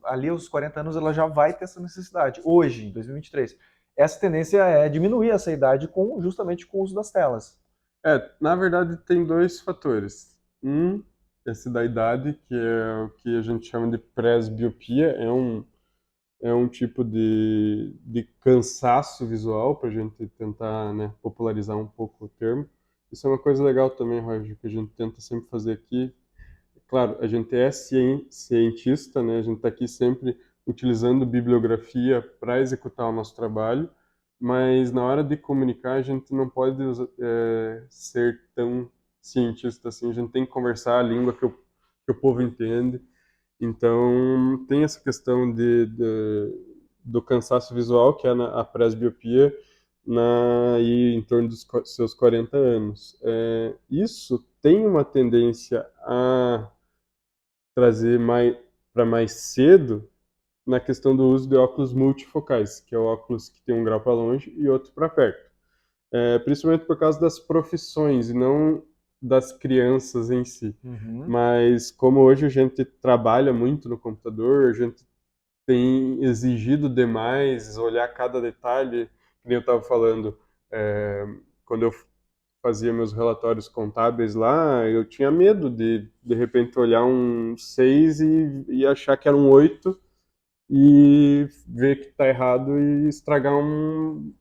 ali aos 40 anos ela já vai ter essa necessidade. Hoje, em 2023. Essa tendência é diminuir essa idade justamente com o uso das telas. Na verdade, tem dois fatores. Esse da idade, que é o que a gente chama de presbiopia, é um tipo de cansaço visual, para a gente tentar, né, popularizar um pouco o termo. Isso é uma coisa legal também, Roger, que a gente tenta sempre fazer aqui. Claro, a gente é cientista, né? A gente está aqui sempre utilizando bibliografia para executar o nosso trabalho, mas na hora de comunicar a gente não pode ser tão cientista assim. A gente tem que conversar a língua que o povo entende. Então, tem essa questão do cansaço visual, que é a presbiopia, aí em torno dos seus 40 anos. Isso tem uma tendência a trazer para mais cedo na questão do uso de óculos multifocais, que é o óculos que tem um grau para longe e outro para perto. Principalmente por causa das profissões e não das crianças em si. Uhum. Mas como hoje a gente trabalha muito no computador, a gente tem exigido demais olhar cada detalhe, que nem eu estava falando, quando eu fazia meus relatórios contábeis lá, eu tinha medo de repente olhar um 6 e achar que era um 8 e ver que tá errado e estragar um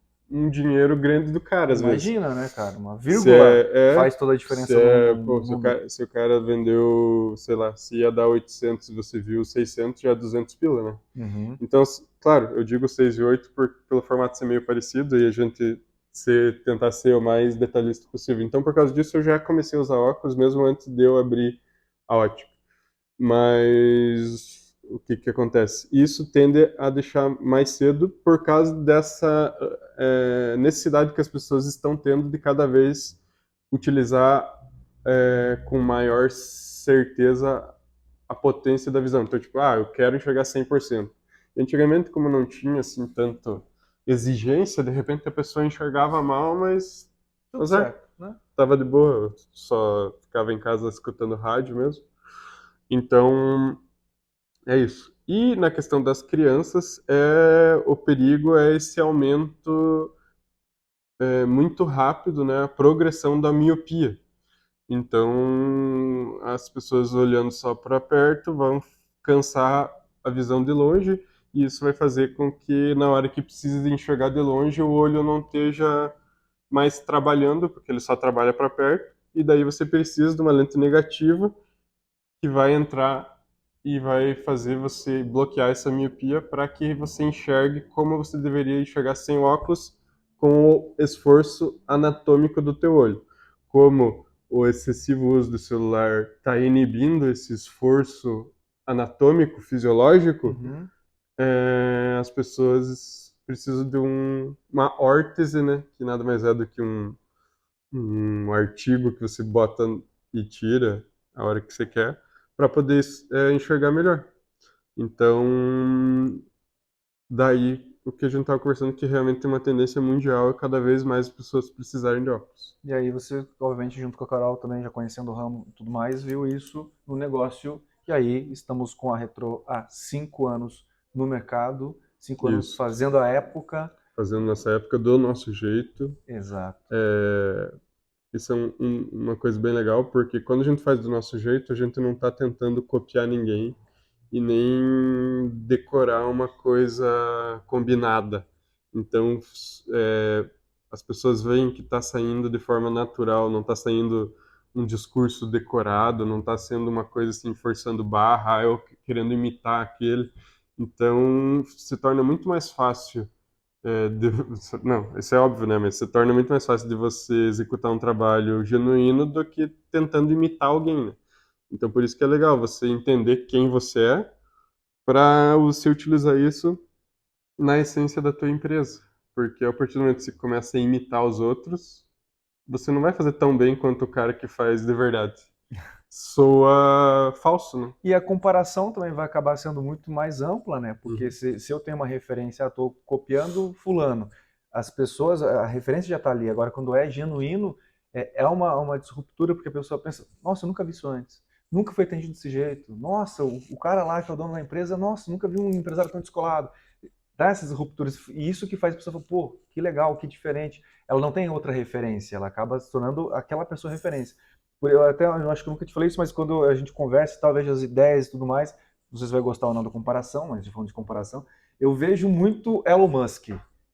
dinheiro grande do cara, às vezes. Imagina, né, cara? Uma Se vírgula faz toda a se diferença pô, se o no. cara, se o cara vendeu, sei lá, se ia dar 800 e você viu 600, já é 200 pila, né? Uhum. Então, claro, eu digo 6 e 8 pelo formato ser meio parecido e a gente tentar ser o mais detalhista possível. Então, por causa disso, eu já comecei a usar óculos mesmo antes de eu abrir a ótica. Mas o que que acontece? Isso tende a deixar mais cedo por causa dessa necessidade que as pessoas estão tendo de cada vez utilizar com maior certeza a potência da visão. Então, tipo, eu quero enxergar 100%. Antigamente, como não tinha assim tanto exigência, de repente a pessoa enxergava mal, mas Tudo azar, certo, né? tava de boa, só ficava em casa escutando rádio mesmo. Então, é isso. E na questão das crianças, o perigo é esse aumento muito rápido, né, a progressão da miopia. Então, as pessoas olhando só para perto vão cansar a visão de longe, e isso vai fazer com que, na hora que precisa de enxergar de longe, o olho não esteja mais trabalhando, porque ele só trabalha para perto, e daí você precisa de uma lente negativa que vai entrar e vai fazer você bloquear essa miopia para que você enxergue como você deveria enxergar sem óculos, com o esforço anatômico do teu olho. Como o excessivo uso do celular está inibindo esse esforço anatômico, fisiológico, Uhum. as pessoas precisam de uma órtese, né? Que nada mais é do que um artigo que você bota e tira a hora que você quer, para poder enxergar melhor. Então, daí o que a gente estava conversando que realmente tem uma tendência mundial é cada vez mais as pessoas precisarem de óculos. E aí você, obviamente, junto com a Carol também, já conhecendo o ramo e tudo mais, viu isso no negócio. E aí estamos com a Retro há 5 anos no mercado, 5 anos Isso. fazendo a época. Fazendo nessa época do nosso jeito. Exato. Isso é uma coisa bem legal, porque quando a gente faz do nosso jeito, a gente não está tentando copiar ninguém e nem decorar uma coisa combinada. Então, as pessoas veem que está saindo de forma natural, não está saindo um discurso decorado, não está sendo uma coisa assim forçando barra, eu querendo imitar aquele. Então, se torna muito mais fácil não, isso é óbvio, né? Mas se torna muito mais fácil de você executar um trabalho genuíno do que tentando imitar alguém, né? Então, por isso que é legal você entender quem você é para você utilizar isso na essência da tua empresa. Porque a partir do momento que você começa a imitar os outros, você não vai fazer tão bem quanto o cara que faz de verdade. Soa falso, né? E a comparação também vai acabar sendo muito mais ampla, né? Porque Uhum. se eu tenho uma referência, estou copiando fulano, as pessoas, a referência já está ali. Agora, quando é genuíno, é uma disruptura, porque a pessoa pensa, nossa, eu nunca vi isso antes. Nunca foi atendido desse jeito. Nossa, o cara lá que é o dono da empresa, nossa, nunca vi um empresário tão descolado. Dá essas rupturas. E isso que faz a pessoa falar, pô, que legal, que diferente. Ela não tem outra referência, ela acaba se tornando aquela pessoa referência. Eu acho que eu nunca te falei isso, mas quando a gente conversa, talvez as ideias e tudo mais, não sei se vai gostar ou não da comparação, mas de falando de comparação, eu vejo muito Elon Musk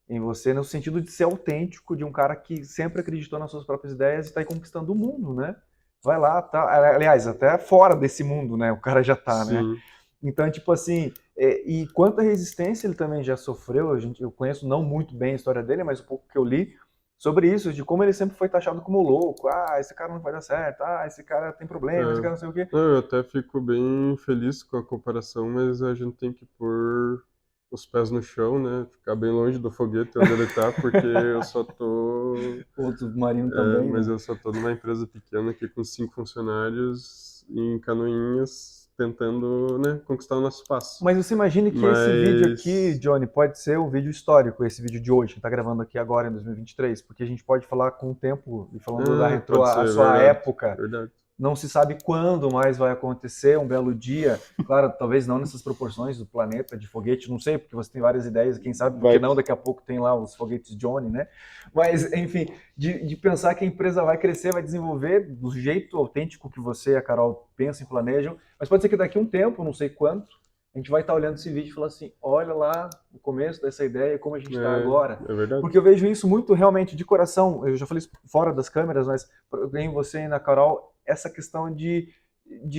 em você, no sentido de ser autêntico, de um cara que sempre acreditou nas suas próprias ideias e está aí conquistando o mundo, né? Vai lá, tá. Aliás, até fora desse mundo, né? O cara já tá, né? Sim, Então, tipo assim, e quanta resistência ele também já sofreu, eu conheço não muito bem a história dele, mas o pouco que eu li sobre isso, de como ele sempre foi taxado como louco, esse cara não vai dar certo, esse cara tem problema, esse é. cara não sei o quê. Não, eu até fico bem feliz com a comparação, mas a gente tem que pôr os pés no chão, né? Ficar bem longe do foguete onde ele tá, porque eu só tô. Outro marido também, Mas né? eu só tô numa empresa pequena aqui com 5 funcionários em Canoinhas, tentando, né, conquistar o nosso espaço. Mas você imagine que esse vídeo aqui, Mas. Johnny, pode ser um vídeo histórico, esse vídeo de hoje, que está gravando aqui agora em 2023, porque a gente pode falar com o tempo, e falando da Retro, Pode a ser, sua verdade. época, Verdade. não se sabe quando mais vai acontecer, um belo dia. Claro, talvez não nessas proporções do planeta de foguete, não sei, porque você tem várias ideias, quem sabe porque Vai não, que. daqui a pouco tem lá os foguetes Johnny, né? Mas, enfim, de pensar que a empresa vai crescer, vai desenvolver do jeito autêntico que você e a Carol pensam e planejam, mas pode ser que daqui a um tempo, não sei quanto, a gente vai estar olhando esse vídeo e falar assim, olha lá o começo dessa ideia, como a gente está agora. É verdade. Porque eu vejo isso muito realmente de coração, eu já falei isso fora das câmeras, mas em você e na Carol, essa questão de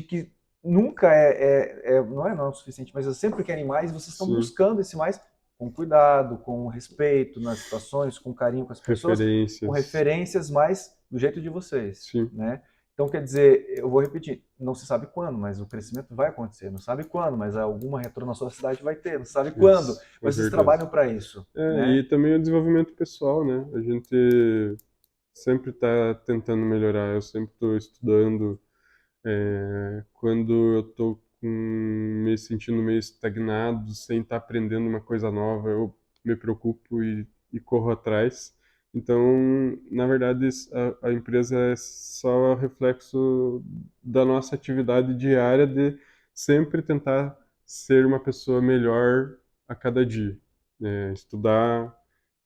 que nunca não é o suficiente, mas vocês sempre querem mais, vocês estão Sim. buscando esse mais com cuidado, com respeito nas situações, com carinho com as pessoas, com Referências. referências, mas do jeito de vocês, Sim. né? Então, quer dizer, eu vou repetir, não se sabe quando, mas o crescimento vai acontecer. Não sabe quando, mas alguma retrô na sua cidade vai ter. Não sabe quando, Isso, é mas vocês verdade. trabalham para isso, E né? também o desenvolvimento pessoal, né? A gente sempre está tentando melhorar, eu sempre estou estudando. Quando eu estou me sentindo meio estagnado, sem estar aprendendo uma coisa nova, eu me preocupo e corro atrás. Então, na verdade, a empresa é só reflexo da nossa atividade diária de sempre tentar ser uma pessoa melhor a cada dia, né? Estudar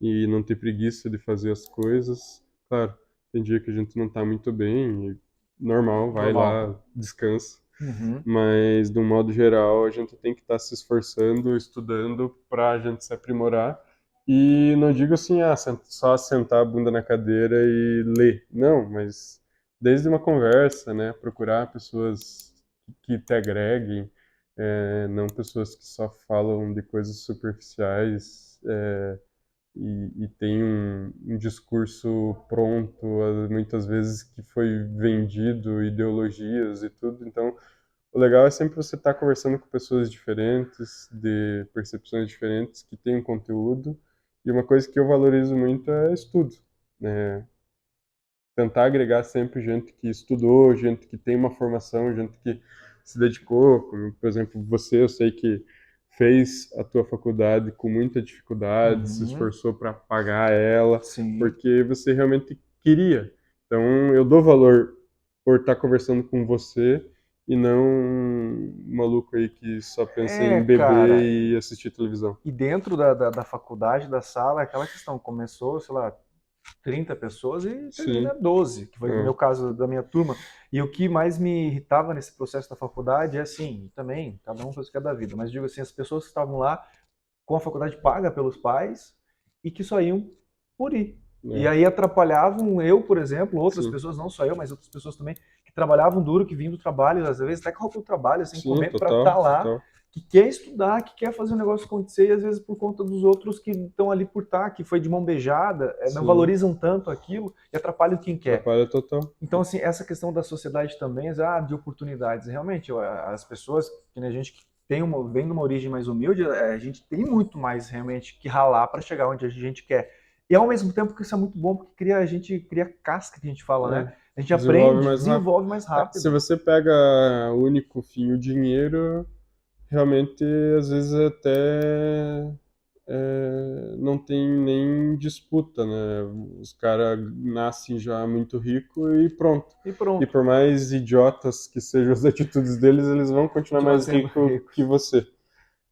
e não ter preguiça de fazer as coisas. Claro, tem dia que a gente não está muito bem, e normal, vai Normal. lá, descansa. Uhum. Mas, de um modo geral, a gente tem que estar se esforçando, estudando para a gente se aprimorar. E não digo assim, só sentar a bunda na cadeira e ler. Não, mas desde uma conversa, né? Procurar pessoas que te agreguem, não pessoas que só falam de coisas superficiais, e tem um discurso pronto, muitas vezes que foi vendido, ideologias e tudo. Então, o legal é sempre você estar conversando com pessoas diferentes, de percepções diferentes, que têm conteúdo. E uma coisa que eu valorizo muito é estudo, né? Tentar agregar sempre gente que estudou, gente que tem uma formação, gente que se dedicou. Como, por exemplo, você, eu sei que fez a tua faculdade com muita dificuldade, se Uhum. esforçou para pagar ela, Sim. porque você realmente queria. Então, eu dou valor por estar conversando com você e não um maluco aí que só pensa em beber Cara, e assistir televisão. e dentro da faculdade, da sala, aquela questão, começou, sei lá, 30 pessoas e termina Sim, 12, que foi o é, meu caso da minha turma. E o que mais me irritava nesse processo da faculdade é assim, também, cada um faz o que é da vida, mas digo assim, as pessoas que estavam lá com a faculdade paga pelos pais e que só iam por ir. E é, aí atrapalhavam eu, por exemplo, outras sim, pessoas, não só eu, mas outras pessoas também, que trabalhavam duro, que vinham do trabalho, às vezes até com roupa do trabalho, sem sim, comer, para estar total, lá, total. que quer estudar, que quer fazer o negócio acontecer, e às vezes por conta dos outros que estão ali por estar, que foi de mão beijada, não Sim, valorizam tanto aquilo e atrapalham quem quer. atrapalha total. Então, assim, essa questão da sociedade também, de oportunidades. Realmente, as pessoas, que nem a gente que vem de uma origem mais humilde, a gente tem muito mais realmente que ralar para chegar onde a gente quer. E ao mesmo tempo que isso é muito bom, porque a gente cria casca, que a gente fala, né? É, A gente desenvolve aprende, mais rápido. desenvolve mais Se rápido. você pega o único fim, o dinheiro, realmente às vezes até não tem nem disputa, né? Os caras nascem já muito rico e pronto. E E pronto. por mais idiotas que sejam as atitudes deles, eles vão continuar Continuar mais sendo rico que ricos. você.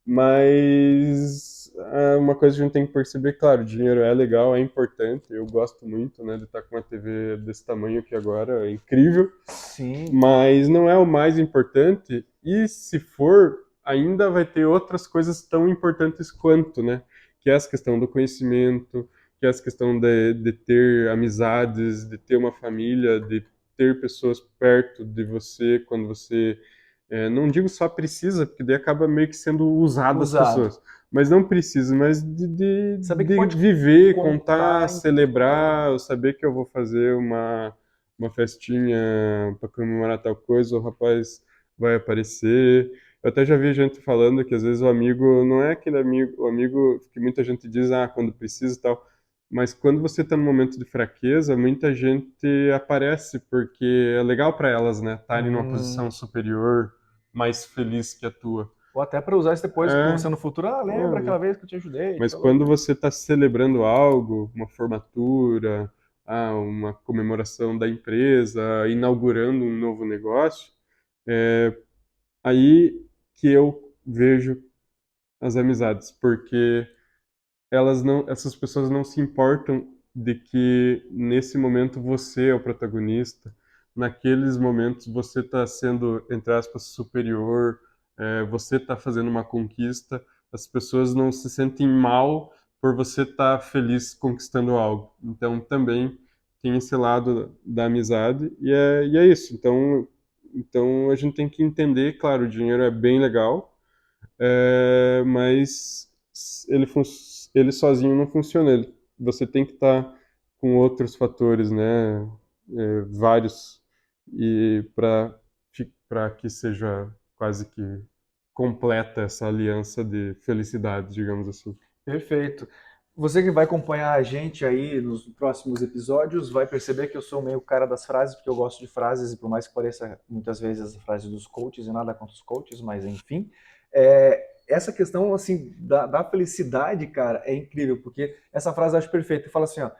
Mas uma coisa que a gente tem que perceber, claro, dinheiro é legal, é importante. Eu gosto muito, né, de estar com uma TV desse tamanho aqui agora, é incrível, Sim, mas não é o mais importante. E se for, ainda vai ter outras coisas tão importantes quanto, né? Que é essa questão do conhecimento, que é essa questão de ter amizades, de ter uma família, de ter pessoas perto de você quando você não digo só precisa, porque daí acaba meio que sendo usado as usado. pessoas. Mas não precisa, mas de, de, Saber que de pode viver, contar, contar em. celebrar, eu saber que eu vou fazer uma festinha para comemorar tal coisa, o rapaz vai aparecer. Eu até já vi gente falando que às vezes o amigo não é aquele amigo, o amigo que muita gente diz, quando precisa e tal. Mas quando você está num momento de fraqueza, muita gente aparece porque é legal para elas, né? Estarem numa posição Hum, superior, mais feliz que a tua. ou até para usar isso depois com É, você no futuro. Ah, lembra é. aquela vez que eu te ajudei? Mas Falou. quando você está celebrando algo, uma formatura, uma comemoração da empresa, inaugurando um novo negócio, aí que eu vejo as amizades, porque essas pessoas não se importam de que nesse momento você é o protagonista, naqueles momentos você está sendo, entre aspas, superior, você está fazendo uma conquista, as pessoas não se sentem mal por você estar feliz conquistando algo. Então também tem esse lado da amizade e é isso. Então a gente tem que entender, claro, o dinheiro é bem legal, mas ele sozinho não funciona. Você tem que estar com outros fatores, né? Vários, e para que seja quase que completa essa aliança de felicidade, digamos assim. Perfeito. Você que vai acompanhar a gente aí nos próximos episódios vai perceber que eu sou meio cara das frases, porque eu gosto de frases, e por mais que pareça muitas vezes a frase dos coaches, e nada contra os coaches, mas enfim. Essa questão assim da felicidade, cara, é incrível, porque essa frase eu acho perfeita. Fala assim, ó,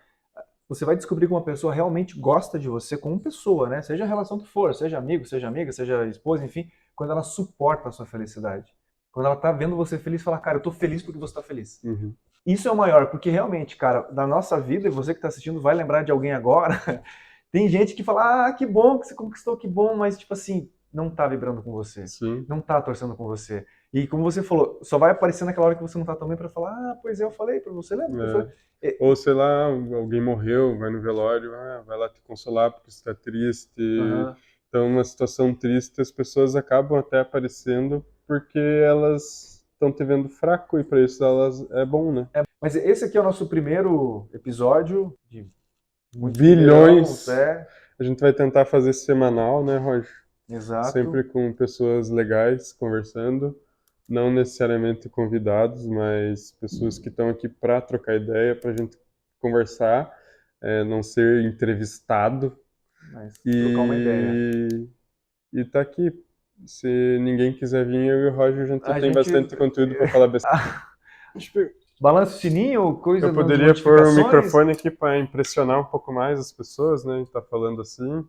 você vai descobrir que uma pessoa realmente gosta de você como pessoa, né? Seja a relação que for, seja amigo, seja amiga, seja esposa, enfim, quando ela suporta a sua felicidade. Quando ela tá vendo você feliz, fala, cara, eu tô feliz porque você tá feliz. Uhum. Isso é o maior, porque realmente, cara, na nossa vida, e você que tá assistindo vai lembrar de alguém agora, tem gente que fala, ah, que bom que você conquistou, que bom, mas tipo assim, não tá vibrando com você, Sim. não tá torcendo com você. E como você falou, só vai aparecer naquela hora que você não tá tão bem pra falar, ah, pois é, eu falei pra você, lembra que eu falei? É. Ou sei lá, alguém morreu, vai no velório, vai lá te consolar porque você está triste. Aham. Então, uma situação triste, as pessoas acabam até aparecendo porque elas estão te vendo fraco e para isso elas é bom, né? Mas esse aqui é o nosso primeiro episódio de muitos primeirãos, Bilhões. é, A gente vai tentar fazer semanal, né, Roger? exato. Sempre com pessoas legais conversando, não necessariamente convidados, mas pessoas que estão aqui para trocar ideia, para a gente conversar, não ser entrevistado Mas trocar uma ideia. e tá aqui. Se ninguém quiser vir, eu e o Roger, a gente A tem gente. bastante conteúdo para falar besteira. Balança o sininho, Eu coisa nas poderia pôr o notificações. microfone aqui para impressionar um pouco mais as pessoas, né? A gente tá falando assim,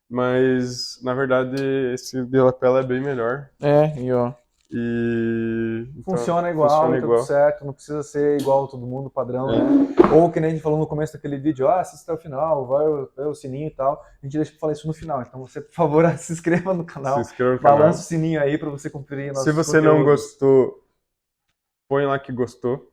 mas na verdade esse de lapela é bem melhor. É, e ó. E então Funciona igual funciona e tá tudo igual. certo, não precisa ser igual a todo mundo, padrão, né? É, Ou que nem a gente falou no começo daquele vídeo, ah, assista até o final, vai o sininho e tal. A gente deixa pra falar isso no final. Então você, por favor, se inscreva no se canal, inscreva no balança o canal. sininho aí pra você conferir Se nossos você não conteúdos. gostou, põe lá que gostou.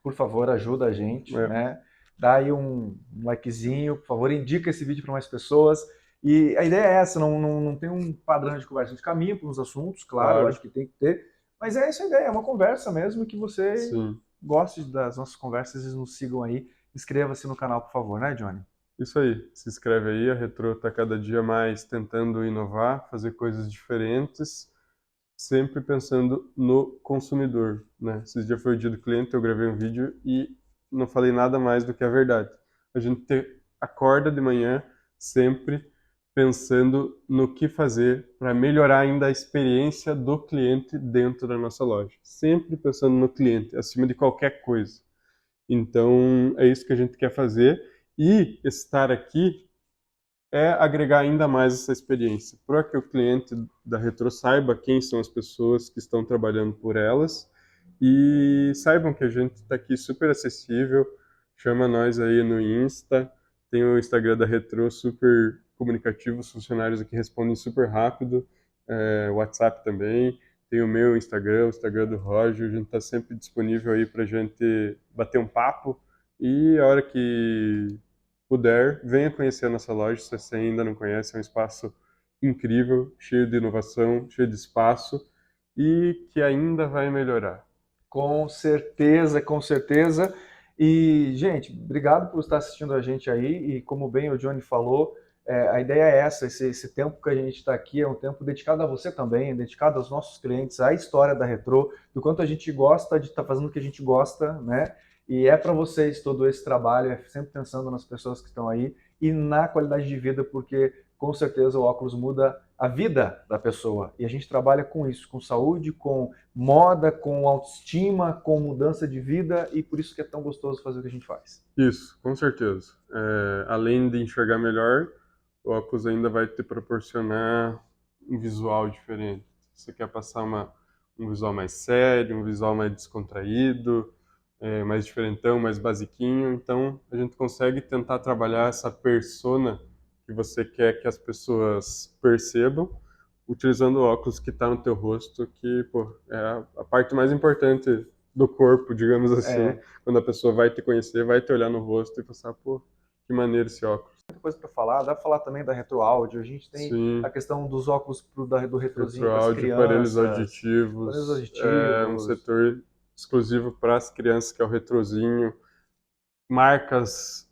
Por favor, ajuda a gente, É, né? Dá aí um likezinho, por favor, indica esse vídeo para mais pessoas. E a ideia é essa, não tem um padrão de conversa. A gente caminha para uns assuntos, claro, eu claro. acho que tem que ter. Mas é essa a ideia, é uma conversa mesmo, que você Sim. goste das nossas conversas e nos sigam aí. Inscreva-se no canal, por favor, né, Johnny? Isso aí. Se inscreve aí. A Retro está cada dia mais tentando inovar, fazer coisas diferentes, sempre pensando no consumidor, né? Esses dias foi o dia do cliente, eu gravei um vídeo e não falei nada mais do que a verdade. A gente acorda de manhã sempre pensando no que fazer para melhorar ainda a experiência do cliente dentro da nossa loja. Sempre pensando no cliente, acima de qualquer coisa. Então, é isso que a gente quer fazer e estar aqui é agregar ainda mais essa experiência, para que o cliente da Retro saiba quem são as pessoas que estão trabalhando por elas e saibam que a gente está aqui super acessível. Chama nós aí no Insta, tem o Instagram da Retro super comunicativo, os funcionários aqui respondem super rápido, WhatsApp também. Tem o meu Instagram, o Instagram do Roger, a gente está sempre disponível aí para a gente bater um papo e a hora que puder, venha conhecer a nossa loja, se você ainda não conhece, é um espaço incrível, cheio de inovação, cheio de espaço e que ainda vai melhorar. Com certeza, com certeza. E, gente, obrigado por estar assistindo a gente aí. E como bem o Johnny falou, a ideia é essa: esse tempo que a gente está aqui é um tempo dedicado a você também, dedicado aos nossos clientes, à história da Retro, do quanto a gente gosta de estar fazendo o que a gente gosta, né? E é para vocês todo esse trabalho, é sempre pensando nas pessoas que estão aí e na qualidade de vida, porque com certeza o óculos muda a vida da pessoa. E a gente trabalha com isso, com saúde, com moda, com autoestima, com mudança de vida, e por isso que é tão gostoso fazer o que a gente faz. Isso, com certeza. Além de enxergar melhor, o óculos ainda vai te proporcionar um visual diferente. Você quer passar um visual mais sério, um visual mais descontraído, mais diferentão, mais basiquinho. Então, a gente consegue tentar trabalhar essa persona que você quer que as pessoas percebam, utilizando o óculos que está no teu rosto, que, pô, é a parte mais importante do corpo, digamos assim, É, quando a pessoa vai te conhecer, vai te olhar no rosto e pensar, pô, que maneiro esse óculos. muita coisa para falar, dá para falar também da retroáudio, a gente tem a Sim, questão dos óculos do retrozinho para as retroáudio, aparelhos crianças, aparelhos auditivos, é um auditivos. setor exclusivo para as crianças, que é o retrozinho, marcas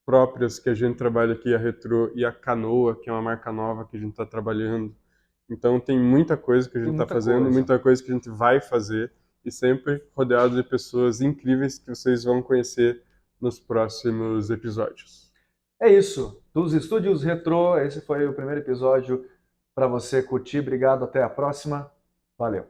próprias que a gente trabalha aqui, a Retro e a Canoa, que é uma marca nova que a gente está trabalhando. Então tem muita coisa que a gente Tem está muita fazendo, coisa. muita coisa que a gente vai fazer e sempre rodeado de pessoas incríveis que vocês vão conhecer nos próximos episódios. É isso, dos Estúdios Retro, esse foi o primeiro episódio para você curtir. Obrigado, até a próxima. Valeu.